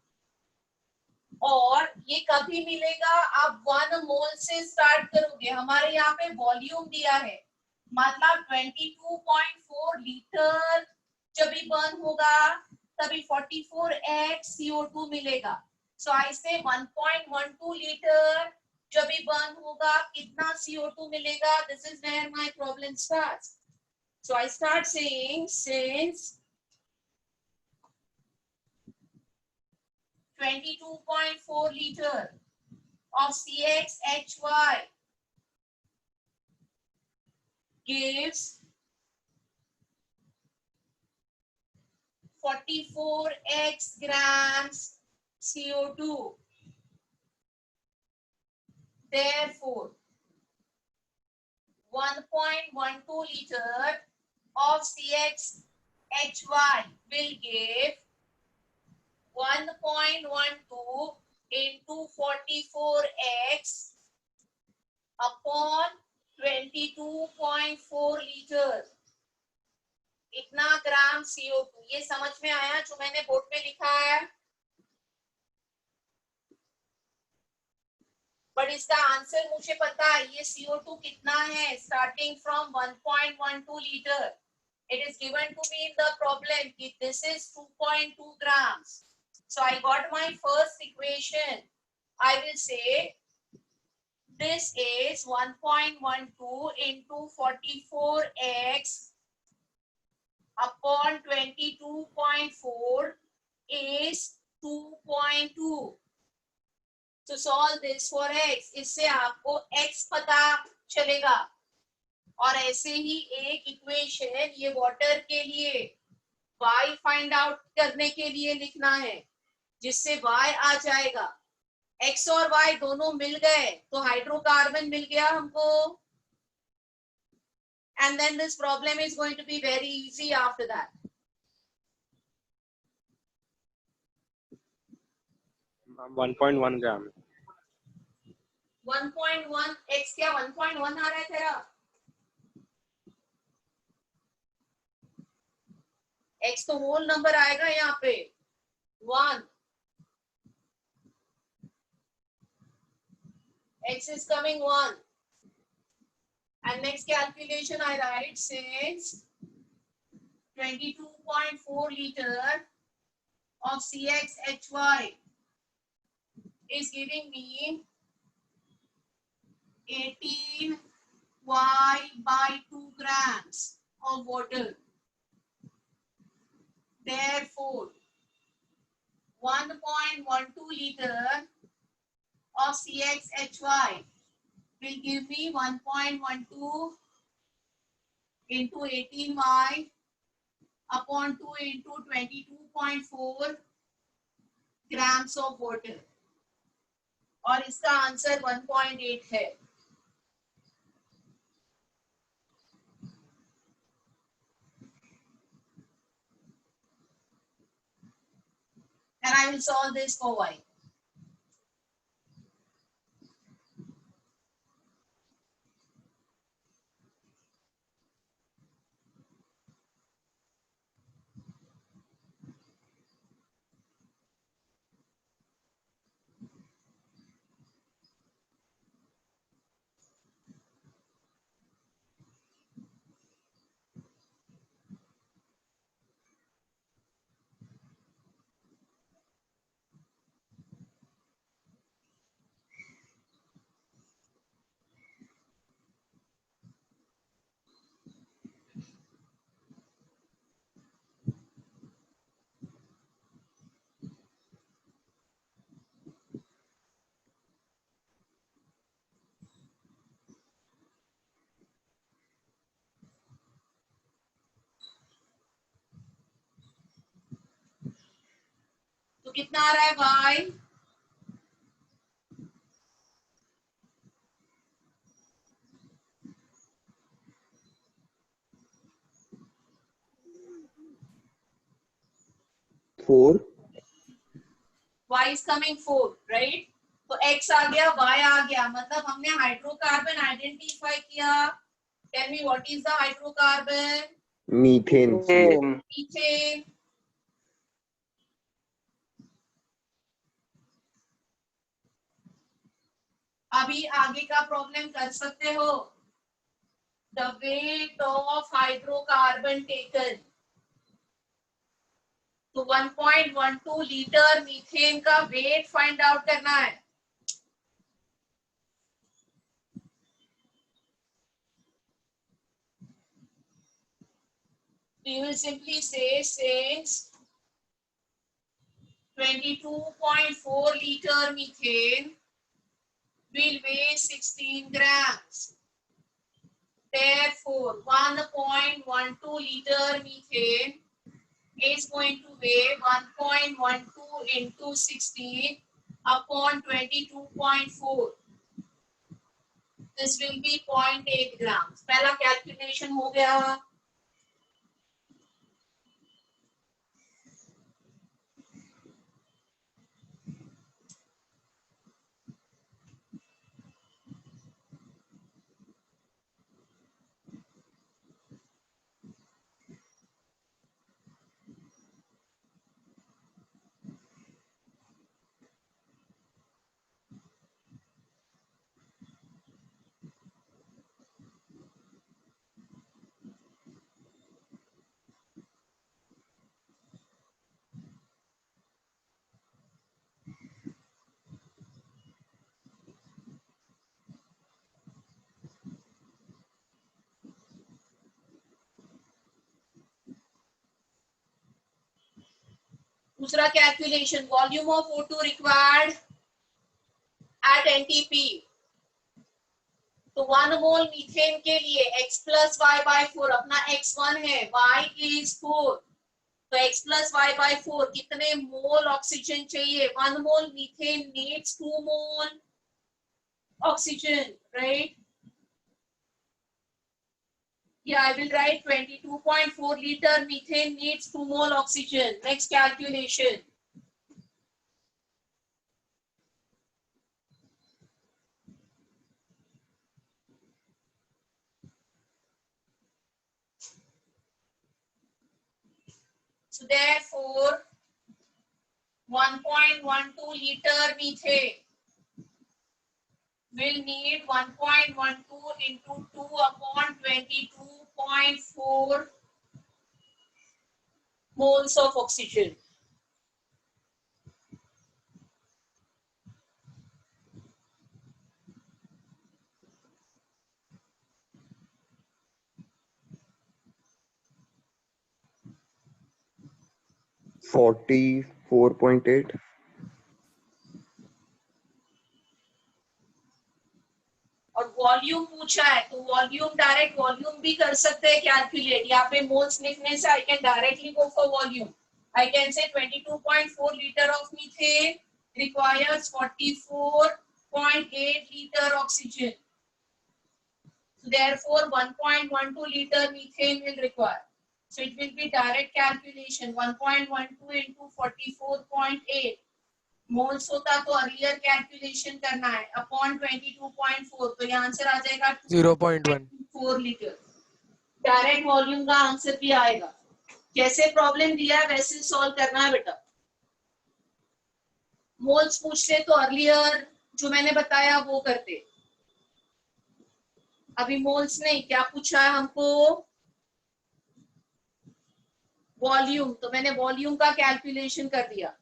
और ये कभी मिलेगा? आप 1 मोल से स्टार्ट करोगे, हमारे यहाँ पे वॉल्यूम दिया है, मतलब 22.4 लीटर जब भी बर्न होगा तभी 44X CO2 मिलेगा। सो आई से 1.12 लीटर जब भी बर्न होगा कितना CO2 मिलेगा? This is where my problem starts. So I start saying since 22.4 liter of CXHY gives 44X grams CO2. Therefore, 1.12 liter of CXHY will give 1.12 into 44X upon 22.4 litre, इतना ग्राम CO2। ये समझ में आया जो मैंने बोर्ड पे लिखा है? बट इसका आंसर मुझे पता है, ये CO2 कितना है, starting from 1.12 litre. It is given to me in the problem कि this is 2.2 grams. So I got my first equation. I will say this is 1.12 into 44X upon 22.4 is 2.2. So solve this for X. इससे आपको X पता चलेगा। और ऐसे ही एक equation ये water के लिए Y फाइंड आउट करने के लिए लिखना है, जिससे Y आ जाएगा। X और Y दोनों मिल गए तो हाइड्रोकार्बन मिल गया हमको। And then this problem is going to be very easy after that. 1.1 gram. 1.1 X क्या 1.1 आ रहा है तेरा? X तो होल नंबर आएगा यहाँ पे 1. X is coming 1. And next calculation I write since 22.4 liter of CXHY is giving me 18Y/2 grams of water. Therefore, 1.12 liter of CXHY will give me 1.12 into 18Y upon 2 into 22.4 grams of water. और इसका answer 1.8 है. And I will solve this for y. तो कितना आ रहा है y? Four y is coming 4, right? तो x आ गया, y आ गया, मतलब हमने हाइड्रोकार्बन आइडेंटिफाई किया. Tell me what is the hydrocarbon? Methane methane. अभी आगे का प्रॉब्लम कर सकते हो. The weight of hydrocarbon taken. तो 1.12 लीटर मीथेन का वेट फाइंड आउट करना है. You will simply say since 22.4 liter methane will weigh 16 grams. Therefore, 1.12 liter methane is going to weigh 1.12 into 16 upon 22.4. This will be 0.8 grams. पहला calculation हो गया. दूसरा calculation, volume of O2 required at NTP. तो 1 mole methane के लिए x plus Y by 4, अपना x1 है, y is 4, तो x प्लस वाई बाई 4 कितने मोल ऑक्सीजन चाहिए? 1 mole methane needs 2 mole oxygen, right? Yeah, I will write 22.4 liter methane needs 2 mole oxygen. Next calculation. So therefore, 1.12 liter methane will need 1.12 into 2 upon 22.4 moles of oxygen. Forty 4.8 और volume पूछा है, तो volume direct volume भी कर सकते हैं calculate. यहाँ पे मोल्स लिखने से I can directly go for volume. I can say 22.4 liter of methane requires 44 0.8 liter oxygen. So therefore 1.12 liter methane will require. So it will be direct calculation 1.12 into 44.8 moles होता तो earlier calculation करना है upon 22.4 तो ये answer आ जाएगा 0.1 4 litre. Direct volume का answer भी आएगा. जैसे प्रॉब्लम दिया है वैसे सॉल्व करना है बेटा. मोल्स पूछते तो अर्लियर जो मैंने बताया वो करते. अभी मोल्स नहीं, क्या पूछा है हमको? वॉल्यूम. तो मैंने वॉल्यूम का कैलकुलेशन कर दिया.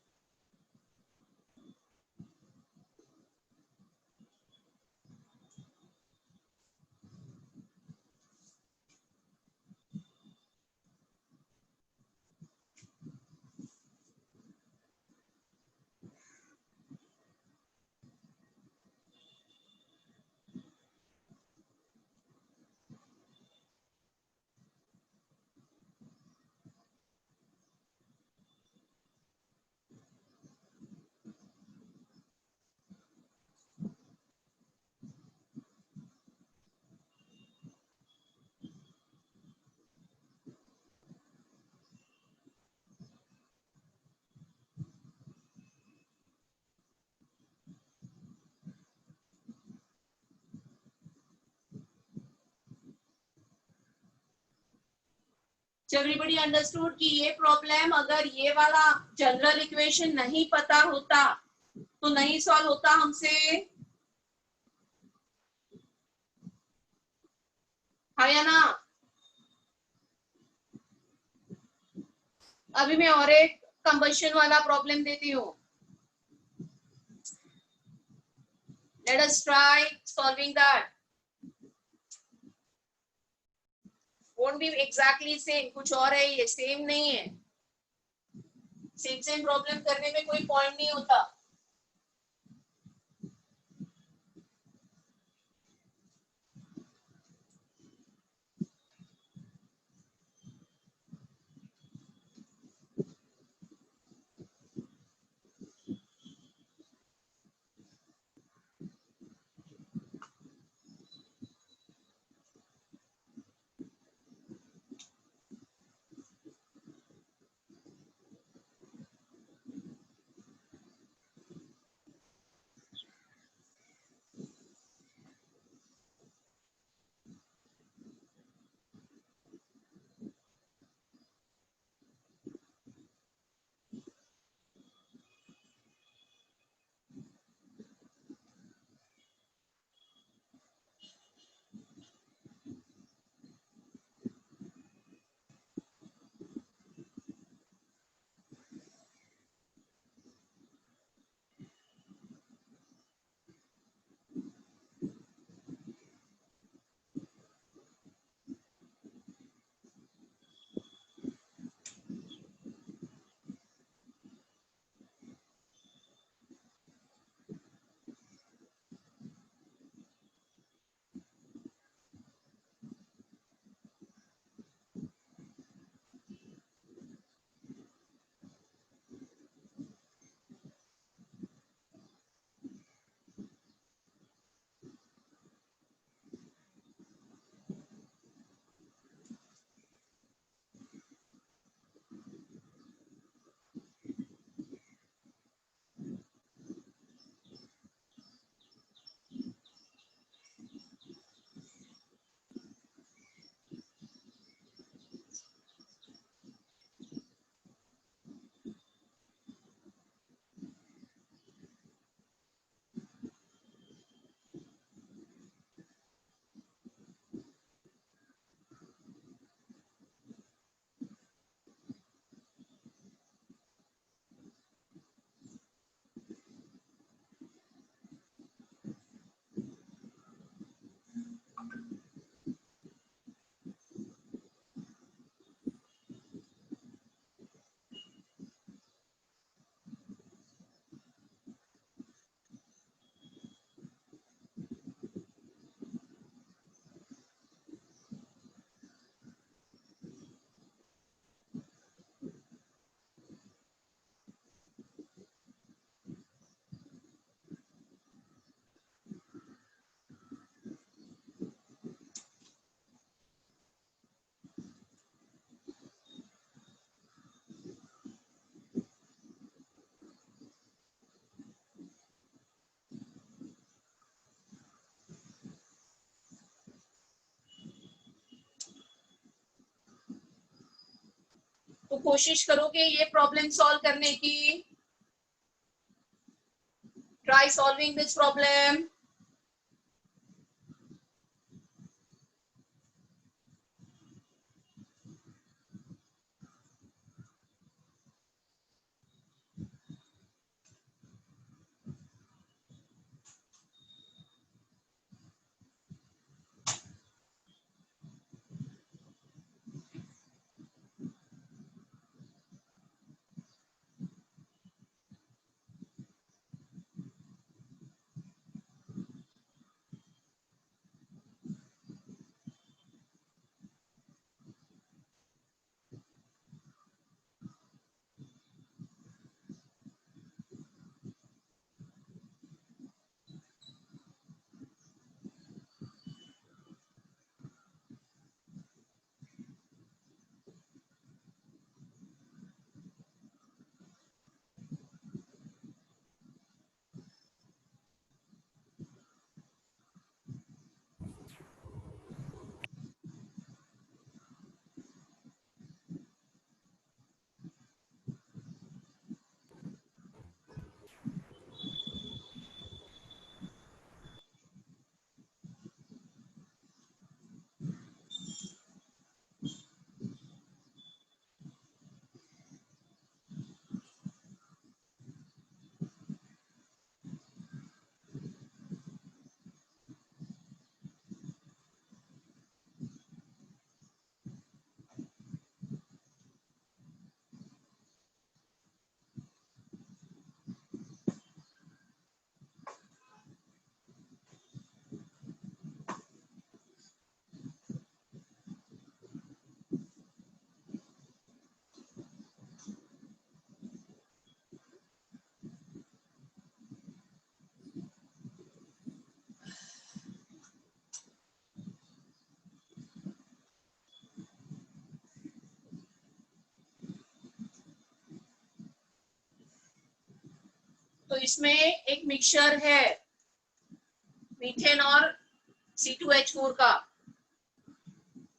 एवरीबॉडी अंडरस्टूड कि ये प्रॉब्लम अगर ये वाला जनरल इक्वेशन नहीं पता होता तो नहीं सॉल्व होता हमसे. हाँ या ना? अभी मैं और एक कंबशन वाला प्रॉब्लम देती हूँ. Let us try solving that. won't be exactly same, कुछ और है, ये सेम नहीं है. सेम प्रॉब्लम करने में कोई पॉइंट नहीं होता. तो कोशिश करोगे ये प्रॉब्लम सॉल्व करने की. Try solving this problem. तो इसमें एक मिक्सचर है मीथेन और C2H4 का.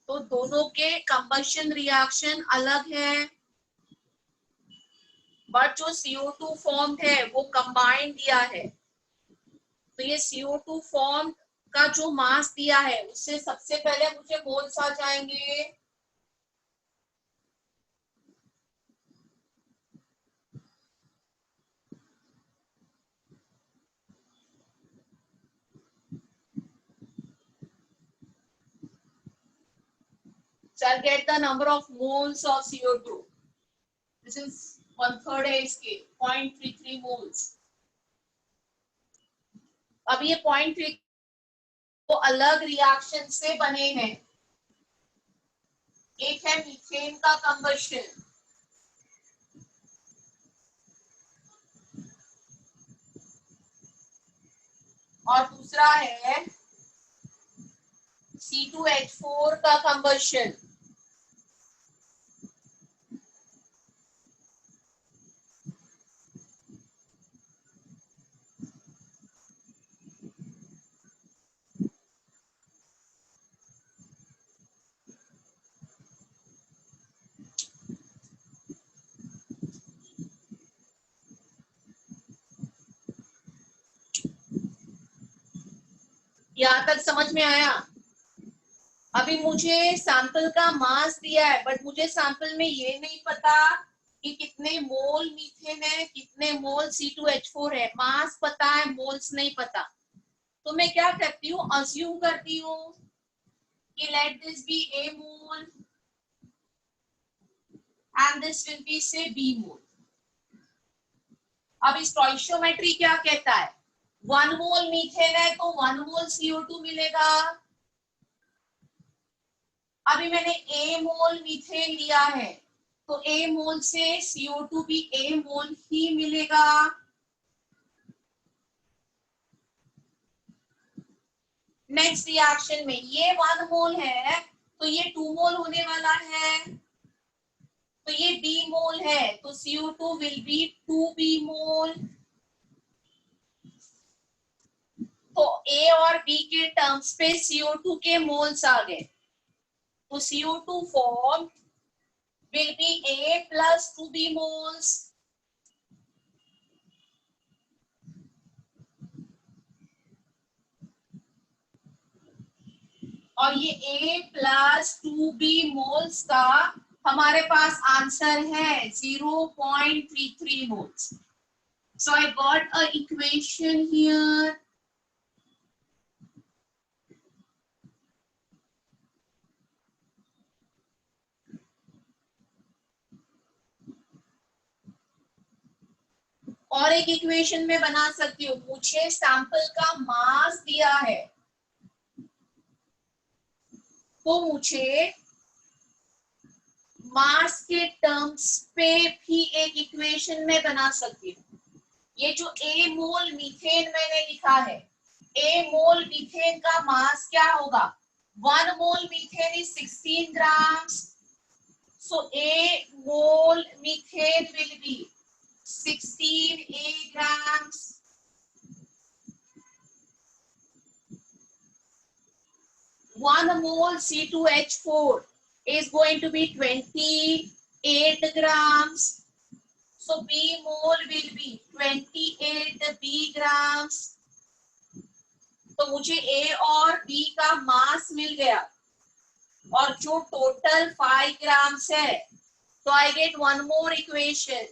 तो दोनों के कंबशन रिएक्शन अलग है, बट जो CO2 फॉर्म है वो कंबाइंड दिया है. तो ये CO2 फॉर्म का जो मास दिया है उससे सबसे पहले मुझे मोल्स आ जाएंगे. So I'll get the number of moles of CO2. This is 1/3 ASK, 0.33 moles. अब ये 0.3 तो अलग रिएक्शन से बने हैं. एक है मीथेन का कंबशन, और दूसरा है C2H4 का कंबशन. यहां तक समझ में आया? अभी मुझे सैंपल का मास दिया है, बट मुझे सैंपल में ये नहीं पता कि कितने मोल मीथेन है, कितने मोल C2H4 है. मास पता है, मोल्स नहीं पता. तो मैं क्या करती हूँ, अज्यूम करती हूँ कि let this be A mole and this will be say B mole. अब स्टोइशियोमेट्री क्या कहता है, 1 मोल मीथेन है तो 1 मोल CO2 मिलेगा. अभी मैंने A मोल मीथेन लिया है तो A मोल से CO2 भी A मोल ही मिलेगा. नेक्स्ट रिएक्शन में ये 1 मोल है तो ये 2 मोल होने वाला है. तो ये B मोल है तो CO2 विल बी 2B मोल. तो A और B के टर्म्स पे CO2 के मोल्स आ गए. तो CO2 formed will be A plus 2B moles. और ये A plus 2B moles का हमारे पास आंसर है 0.33 moles. So I got a equation here. और एक इक्वेशन में बना सकती हूँ. मुझे सैंपल का मास दिया है तो मुझे मास के टर्म्स पे भी एक इक्वेशन में बना सकती हूँ. ये जो A मोल मीथेन मैंने लिखा है, A मोल मीथेन का मास क्या होगा? 1 mole methane is 16 grams. So A mole methane will be 16 A grams. One mole C2H4 is going to be 28 grams. So B mole will be 28 B grams. तो मुझे A और B का मास मिल गया और जो टोटल 5 grams है, तो I get one more equation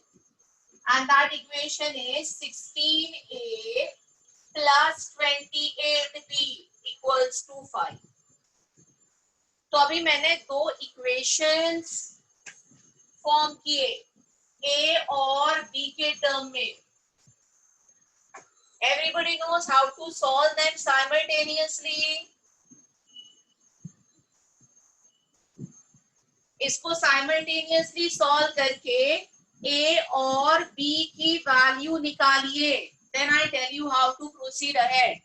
and that equation is 16A plus 28B equals to 5. तो अभी मैंने दो इक्वेशंस फॉर्म किए A और B के टर्म में. Everybody knows how to solve them simultaneously. इसको simultaneously solve करके A और B की वैल्यू निकालिए. Then I tell you how to proceed ahead.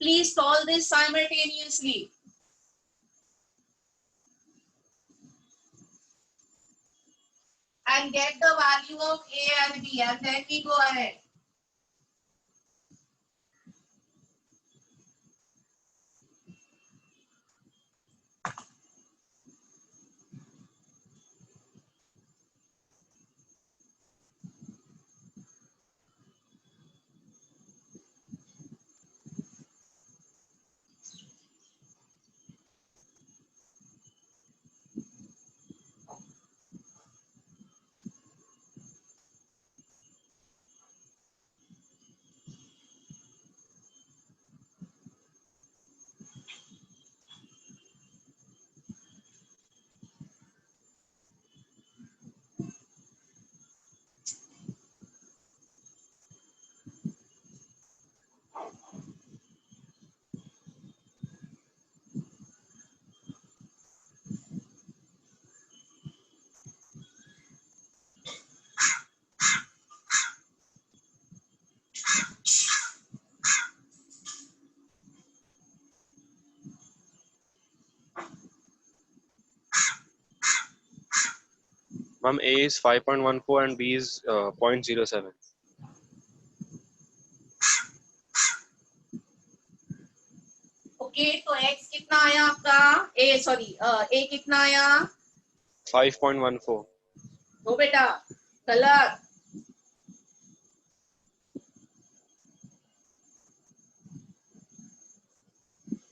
Please solve this simultaneously. And get the value of A and B, and then we go ahead. Ma'am, A is 5.14 and B is 0.07. Okay, तो x कितना आया आपका? A कितना आया? 5.14. No बेटा, colour.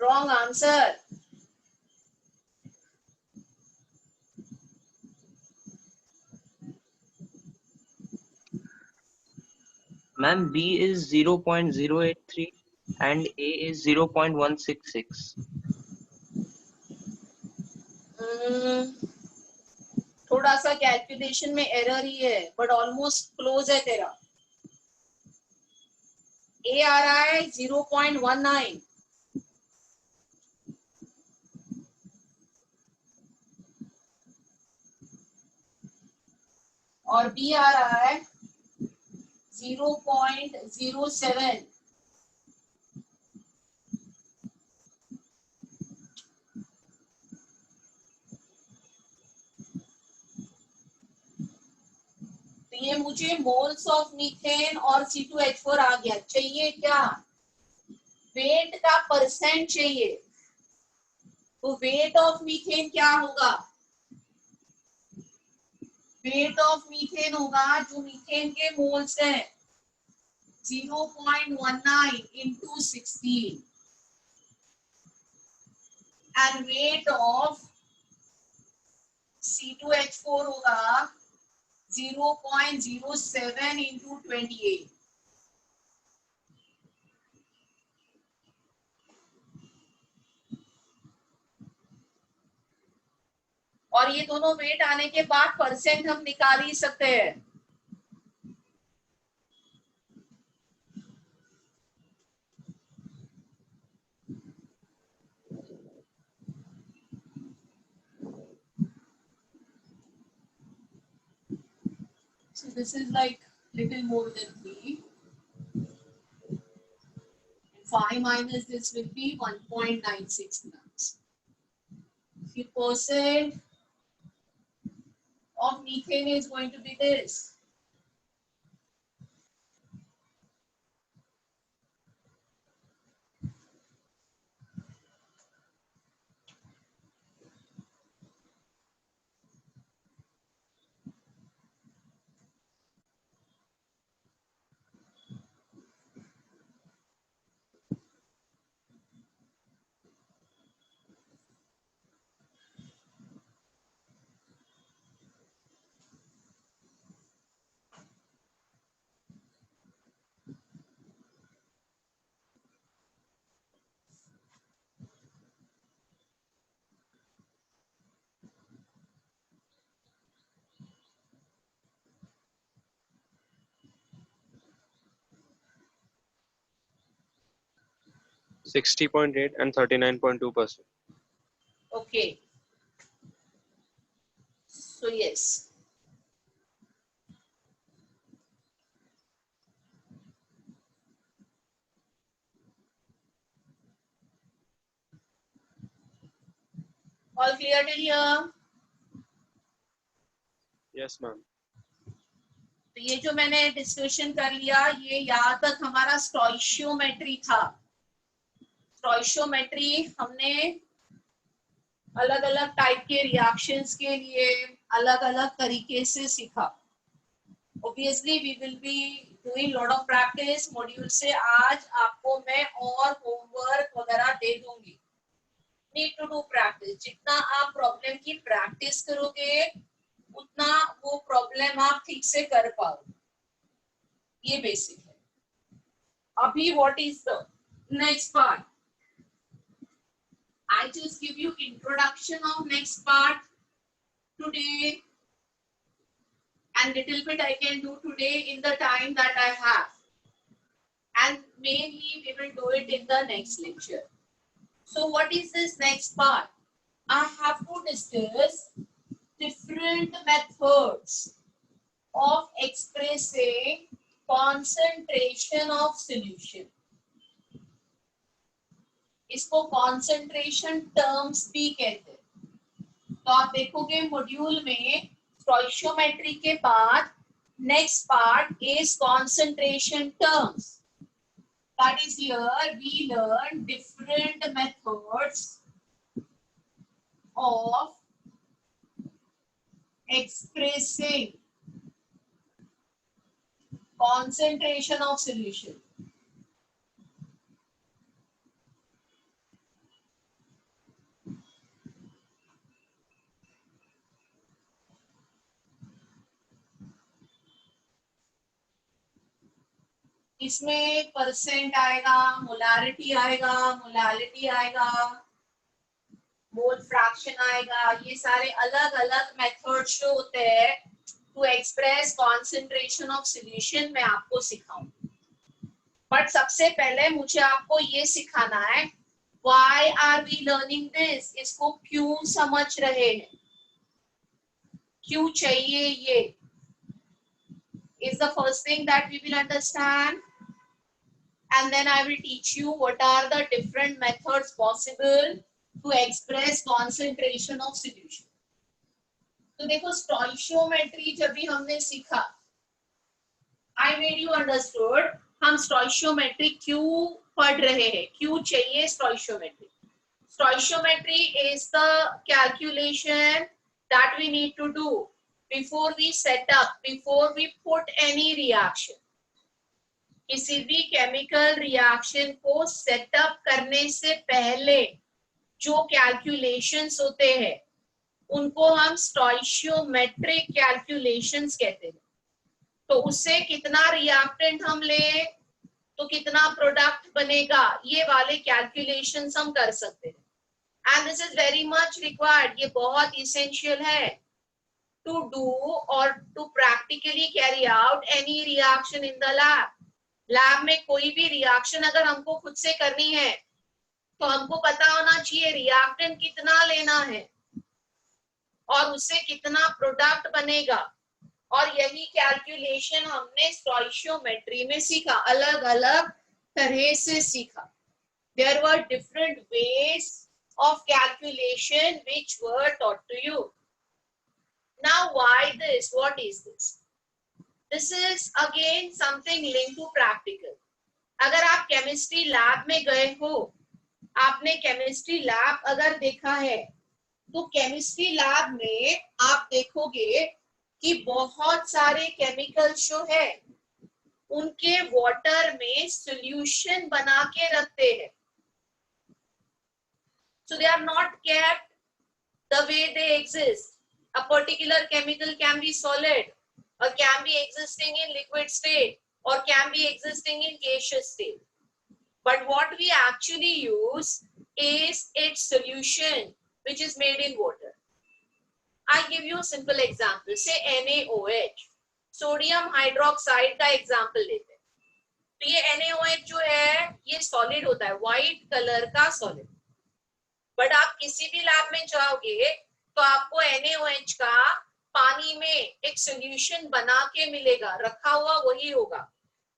Wrong answer. Ma'am, B is 0.083 and A is 0.166. थोड़ा सा calculation में एरर ही है, बट ऑलमोस्ट क्लोज है तेरा. A आ रहा है 0.19. और B आ रहा है 0.07. तो ये मुझे मोल्स ऑफ मीथेन और C2H4 आ गया. चाहिए क्या? वेट का परसेंट चाहिए. तो वेट ऑफ मीथेन क्या होगा? वेट ऑफ मीथेन होगा जो मीथेन के मोल्स है 0.19 into 16 and weight of C2H4 होगा 0.07 into 28. और ये दोनों वेट आने के बाद परसेंट हम निकाल ही सकते हैं. So this is like little more than 3. And 5 minus this will be 1.96 grams. 3% of methane is going to be this. .8 and 39.2%. Okay. So yes. All clear till here? Yes, ma'am. तो ये जो मैंने discussion कर लिया ये यहाँ तक हमारा स्टोइशियोमेट्री था. स्टोइशियोमेट्री हमने अलग अलग टाइप के रिएक्शंस के लिए अलग अलग तरीके से सीखा. Obviously we will be doing lot of practice. Module से आज आपको मैं और होमवर्क वगैरह दे दूंगी. Need to do practice. जितना आप प्रॉब्लम की प्रैक्टिस करोगे उतना वो प्रॉब्लम आप ठीक से कर पाओगे. ये बेसिक है. अभी what is the next part? I just give you introduction of next part today, and little bit I can do today in the time that I have, and mainly we will do it in the next lecture. So what is this next part? I have to discuss different methods of expressing concentration of solution. इसको concentration terms भी कहते हैं. तो आप देखोगे module में stoichiometry के बाद next part is concentration terms. That is here we learn different methods of expressing concentration of solution. इसमें परसेंट आएगा, मोलारिटी आएगा, मोलालिटी आएगा, मोल फ्रैक्शन आएगा. ये सारे अलग अलग मेथड्स जो होते हैं to express concentration of solution मैं आपको सिखाऊंगी. बट सबसे पहले मुझे आपको ये सिखाना है why are we learning this. इसको क्यों समझ रहे हैं, क्यों चाहिए ये is the first thing that we will understand, and then I will teach you what are the different methods possible to express concentration of solution. तो देखो स्टोइशियोमेट्री जब भी हमने सीखा I made you understood हम स्टोइशियोमेट्री क्यों पढ़ रहे हैं, क्यों चाहिए stoichiometry. Stoichiometry is the calculation that we need to do before we set up, before we put any reaction, किसी भी केमिकल रिएक्शन को सेटअप करने से पहले जो कैलकुलेशंस होते हैं उनको हम स्टोइशियोमेट्रिक कैलकुलेशंस कहते हैं. तो उससे कितना रिएक्टेंट हम ले तो कितना प्रोडक्ट बनेगा, ये वाले कैलकुलेशंस हम कर सकते हैं. And this is very much required, ये बहुत इसेंशियल है टू डू और to practically carry out any reaction in the lab. Lab में कोई भी रिएक्शन अगर हमको खुद से करनी है तो हमको पता होना चाहिए रिएक्टेंट कितना लेना है और उससे कितना प्रोडक्ट बनेगा. और यही कैलकुलेशन हमने स्टोइशियोमेट्री में सीखा, अलग अलग तरह से सीखा. There were different ways of calculation which were taught to you. Now why this? What is this? This is again something linked to practical. अगर आप केमिस्ट्री लैब में गए हो, आपने केमिस्ट्री लैब अगर देखा है तो केमिस्ट्री लैब में आप देखोगे कि बहुत सारे केमिकल्स जो है उनके वाटर में सॉल्यूशन बना के रखते हैं. So they are not kept the way they exist. A particular chemical can be solid or can be existing in liquid state or can be existing in gaseous state. But what we actually use is its solution which is made in water. I give you a simple example. Say NaOH, sodium hydroxide का example लेते हैं. तो ये NaOH जो है ये solid होता है, white color का solid. But आप किसी भी लैब में जाओगे तो आपको NaOH का पानी में एक solution बना के मिलेगा, रखा हुआ वही होगा.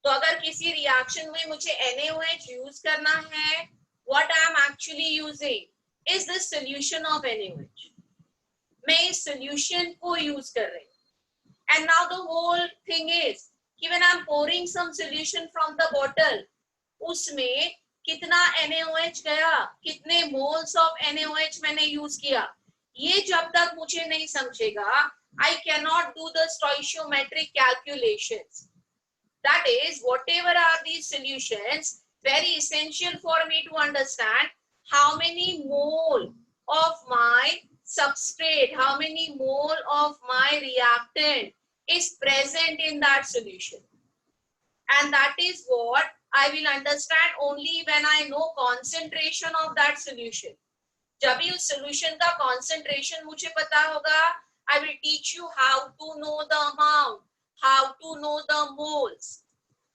तो अगर किसी रिएक्शन में मुझे NaOH यूज करना है, what I am actually using is the solution of NaOH. मैं इस solution को यूज कर रही हूँ. And now the whole thing is कि when I am pouring some solution from the bottle, उसमें कितना NaOH गया, कितने moles of NaOH मैंने यूज किया, ये जब तक मुझे नहीं समझेगा, I cannot do the stoichiometric calculations. That is, whatever are these solutions, very essential for me to understand how many mole of my substrate, how many mole of my reactant is present in that solution. And that is what I will understand only when I know concentration of that solution. जब भी उस solution का concentration मुझे पता होगा, I will teach you how to know the amount, how to know the moles,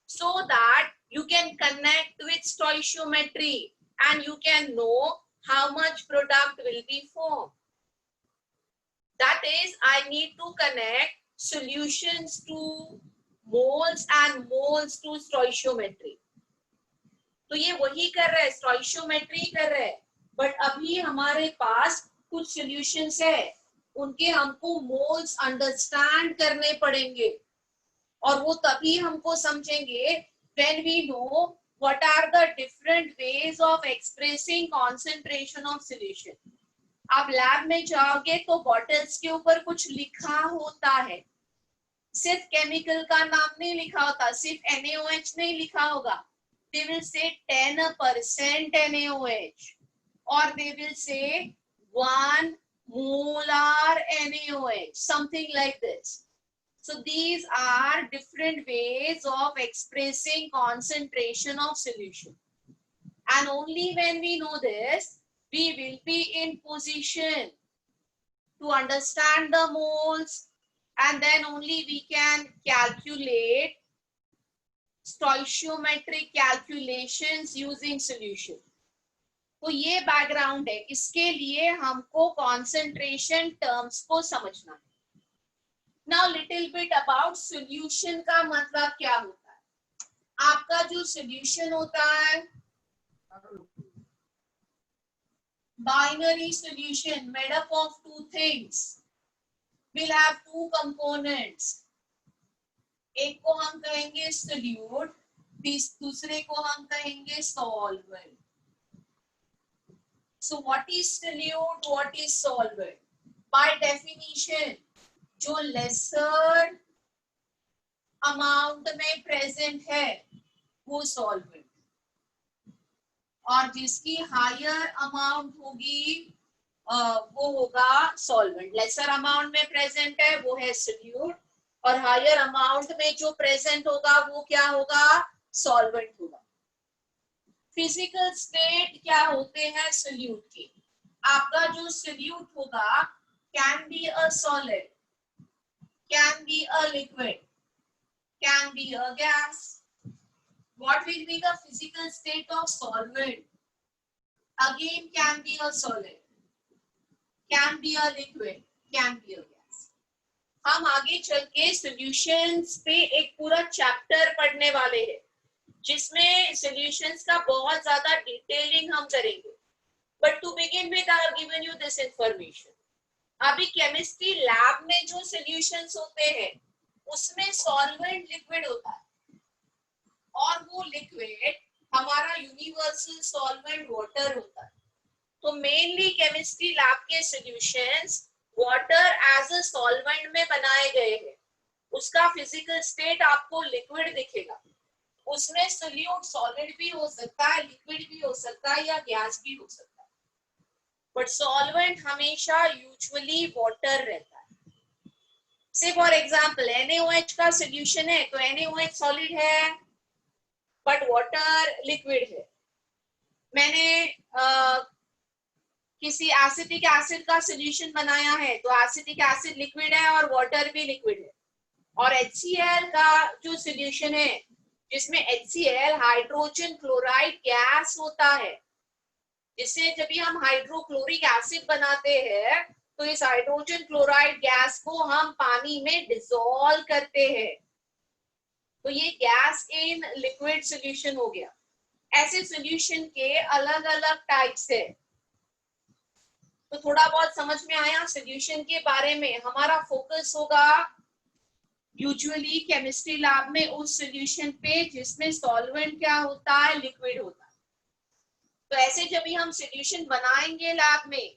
so that you can connect with stoichiometry and you can know how much product will be formed. That is, I need to connect solutions to moles and moles to stoichiometry. तो ये वही कर रहा है, stoichiometry कर रहा है. But अभी हमारे पास कुछ solutions है, उनके हमको moles understand करने पड़ेंगे. और वो तभी हमको समझेंगे when we know what are the different ways of expressing concentration of solution. आप लैब में जाओगे तो बॉटल्स के ऊपर कुछ लिखा होता है, सिर्फ केमिकल का नाम नहीं लिखा होता, सिर्फ NaOH नहीं लिखा होगा. They will say 10% NaOH or they will say 1 molar NaOH, something like this. So these are different ways of expressing concentration of solution. And only when we know this, we will be in position to understand the moles, and then only we can calculate stoichiometric calculations using solution. तो ये background है, इसके लिए हमको concentration terms को समझना है. Now little bit about solution का मतलब क्या होता है. आपका जो solution होता है, binary solution made up of two things, will have two components. एक को हम कहेंगे solute, दूसरे को हम कहेंगे solvent. So what is solute, what is solvent? By definition, जो लेसर अमाउंट में प्रेजेंट है वो सॉल्वेंट, और जिसकी हायर अमाउंट होगी वो होगा सॉल्वेंट। लेसर अमाउंट में प्रेजेंट है वो है सोल्यूट, और हायर अमाउंट में जो प्रेजेंट होगा वो क्या होगा, सॉल्वेंट होगा। फिजिकल स्टेट क्या होते हैं सोल्यूट के? आपका जो सोल्यूट होगा can be a solid, can be a liquid, can be a gas. What will be the physical state of solvent? Again, can be a solid, can be a liquid, can be a gas. हम आगे चल के solutions पे एक पूरा chapter पढ़ने वाले हैं जिसमें सॉल्यूशंस का बहुत ज्यादा डिटेलिंग हम करेंगे। But to begin with I have given you this information. अभी केमिस्ट्री लैब में जो सॉल्यूशंस होते हैं उसमें सॉल्वेंट लिक्विड होता है, और वो लिक्विड हमारा यूनिवर्सल सॉल्वेंट वाटर होता है। तो मेनली केमिस्ट्री लैब के solutions water as a solvent में बनाए गए हैं। उसका फिजिकल स्टेट आपको लिक्विड दिखेगा, उसमें सोल्यूट सॉलिड भी हो सकता है, लिक्विड भी हो सकता है, या गैस भी हो सकता है, बट सॉल्वेंट हमेशा यूजुअली वाटर रहता है। से फॉर एग्जांपल NaOH का सॉल्यूशन है तो NaOH सॉलिड है बट वाटर लिक्विड है। मैंने किसी एसिटिक एसिड का सॉल्यूशन बनाया है तो एसिटिक एसिड लिक्विड है और वाटर भी लिक्विड है। और HCl का जो सॉल्यूशन है जिसमें HCl हाइड्रोजन क्लोराइड गैस होता है, जिससे जब भी हम हाइड्रोक्लोरिक एसिड बनाते हैं तो इस हाइड्रोजन क्लोराइड गैस को हम पानी में डिसॉल्व करते हैं, तो ये गैस इन लिक्विड सॉल्यूशन हो गया। ऐसे सॉल्यूशन के अलग अलग टाइप्स है। तो थोड़ा बहुत समझ में आया सॉल्यूशन के बारे में। हमारा फोकस होगा यूजुअली केमिस्ट्री लैब में उस सॉल्यूशन पे जिसमें सॉल्वेंट क्या होता है, लिक्विड होता है। तो ऐसे जब भी हम सॉल्यूशन बनाएंगे लैब में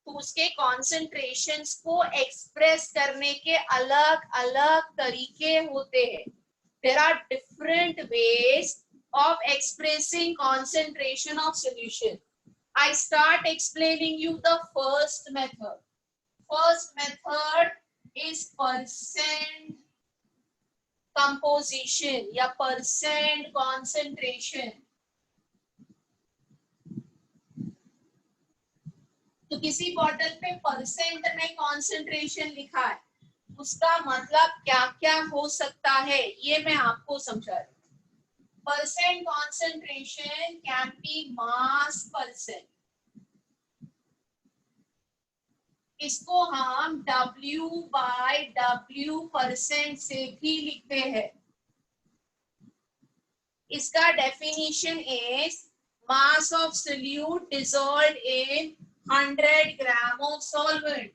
तो उसके कॉन्सेंट्रेशंस को एक्सप्रेस करने के अलग अलग तरीके होते हैं। There are different ways of expressing concentration of solution. I start explaining you the first method. First method is percent composition या percent concentration. तो किसी बॉटल पे परसेंट में कॉन्सेंट्रेशन लिखा है, उसका मतलब क्या क्या हो सकता है ये मैं आपको समझा रही हूँ। Percent concentration can be mass percent, इसको हम W/W परसेंट से भी लिखते हैं। इसका definition is mass of solute dissolved in 100 gram of solvent.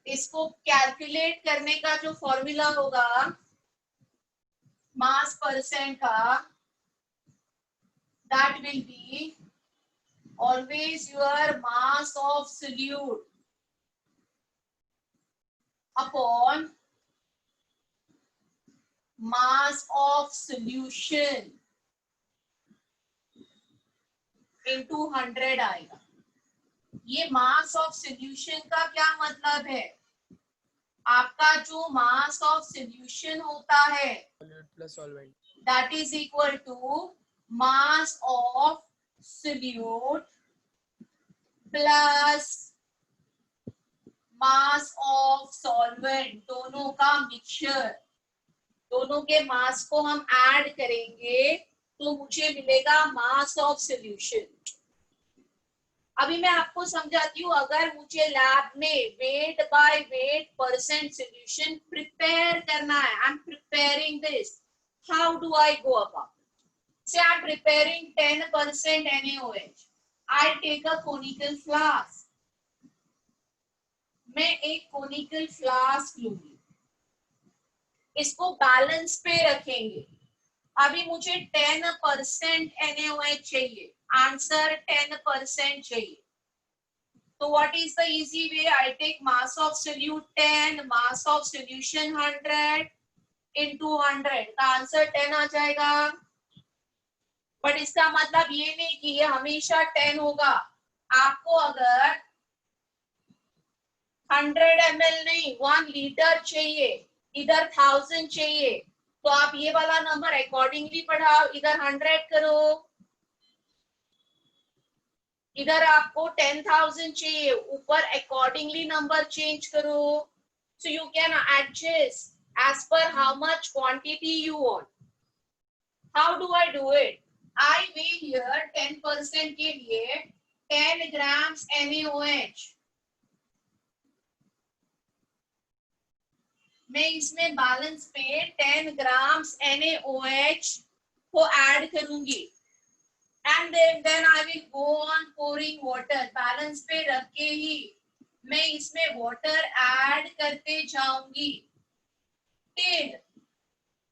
इसको कैलकुलेट करने का जो फॉर्मूला होगा मास परसेंट का, that will be always your mass of solute upon mass of solution into 100 आएगा। ये मास ऑफ सॉल्यूशन का क्या मतलब है? आपका जो मास ऑफ सॉल्यूशन होता है Solute plus solvent. that is equal to mass of solute plus mass of solvent, दोनों का मिक्सचर। दोनों के मास को हम ऐड करेंगे तो मुझे मिलेगा मास ऑफ सॉल्यूशन। अभी मैं आपको समझाती हूँ, अगर मुझे लैब में weight by weight percent solution prepare करना है, I am preparing this, how do I go about? Say I am preparing 10% NaOH, I take a conical flask. मैं एक conical flask लूंगी, इसको बैलेंस पे रखेंगे. अभी मुझे 10% NaOH चाहिए. आंसर 10% चाहिए. So what is the easy way? I take mass of solute 10, mass of solution 100 into 100. का आंसर 10 आ जाएगा. बट इसका मतलब ये नहीं कि ये हमेशा 10 होगा. आपको अगर 100 ml नहीं 1 लीटर चाहिए, इधर 1000 चाहिए, तो आप ये वाला नंबर अकॉर्डिंगली बढ़ाओ. इधर 100 करो, इधर आपको 10,000 चाहिए, ऊपर अकॉर्डिंगली नंबर चेंज करो. So you can adjust as per how much quantity you want. How do I do it? I weigh here 10% के लिए 10 grams NaOH. मैं इसमें बैलेंस पे 10 grams NaOH को ऐड करूंगी. And then I will go on pouring water. Balance पे रख के ही मैं इसमें वाटर ऐड करते जाऊंगी till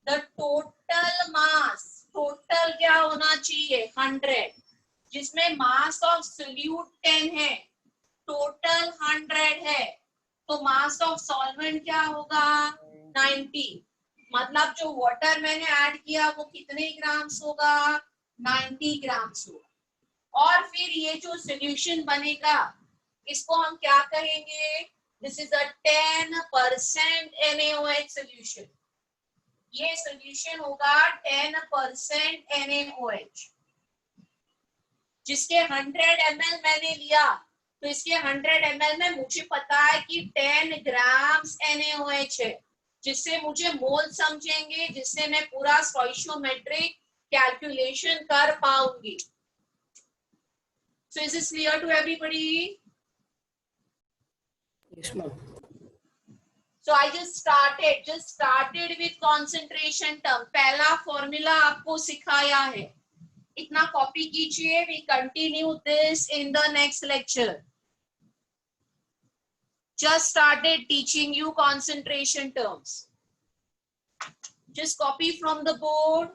the total mass, total क्या होना चाहिए 100, जिसमें मास ऑफ सोल्यूट 10 है, टोटल 100 है, तो मास ऑफ सॉल्वेंट क्या होगा 90. मतलब जो वाटर मैंने ऐड किया वो कितने ग्राम्स होगा 90 ग्राम्स होगा. और फिर ये जो सोल्यूशन बनेगा इसको हम क्या कहेंगे, this is a 10% NaOH solution. ये सोल्यूशन होगा 10% NaOH. जिसके 100 ml मैंने लिया, तो इसके 100 ml में मुझे पता है कि 10 ग्राम्स NaOH है, जिससे मुझे मोल समझेंगे, जिससे मैं पूरा स्टोइशियोमेट्रिक कैलकुलेशन कर पाऊंगी. So is this clear to everybody? Yes, ma'am. So I just started with concentration term. पहला फॉर्मूला आपको सिखाया है, इतना कॉपी कीजिए. We continue this in the next lecture. Just started teaching you concentration terms. Just copy from the board.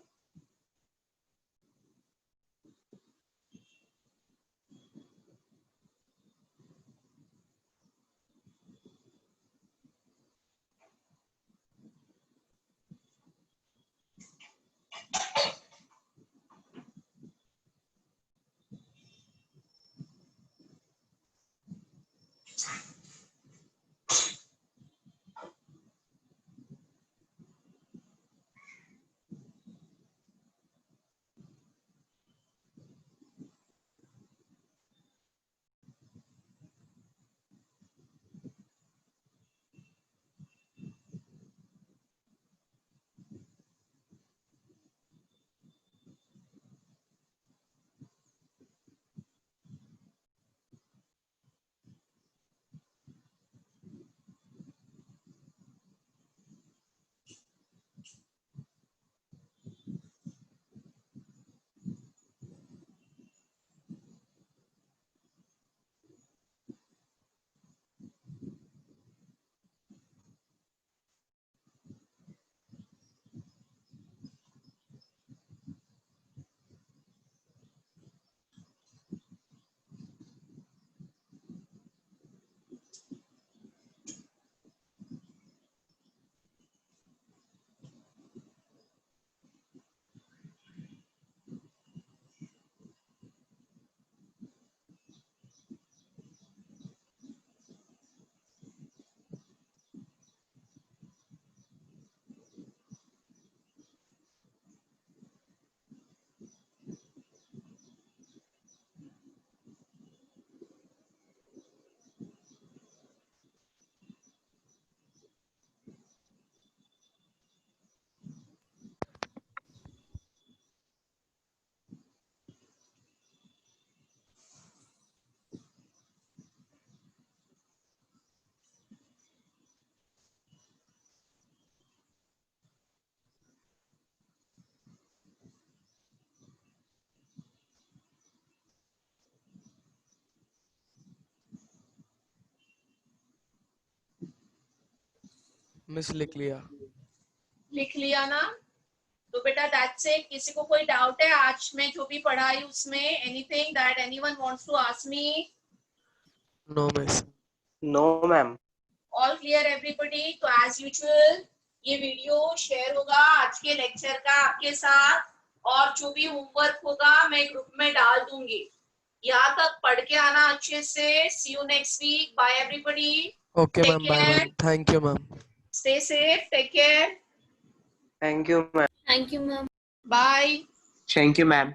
Miss लिख लिया. लिख लिया ना? तो बेटा दैट्स इट. किसी को कोई डाउट है आज मैं जो भी पढ़ाई उसमें? Anything that anyone wants to ask me? No, miss. No, ma'am. All clear everybody? तो एज यूजुअल ये वीडियो शेयर होगा आज के लेक्चर का आपके साथ, और जो भी होमवर्क होगा मैं ग्रुप में डाल दूंगी. यहाँ तक पढ़ के आना अच्छे से. See you next week. Bye everybody. Okay, Take ma'am. Bye, care. ma'am. Thank you, ma'am. Stay safe. Take care. Thank you, ma'am. Thank you, ma'am. Bye. Thank you, ma'am.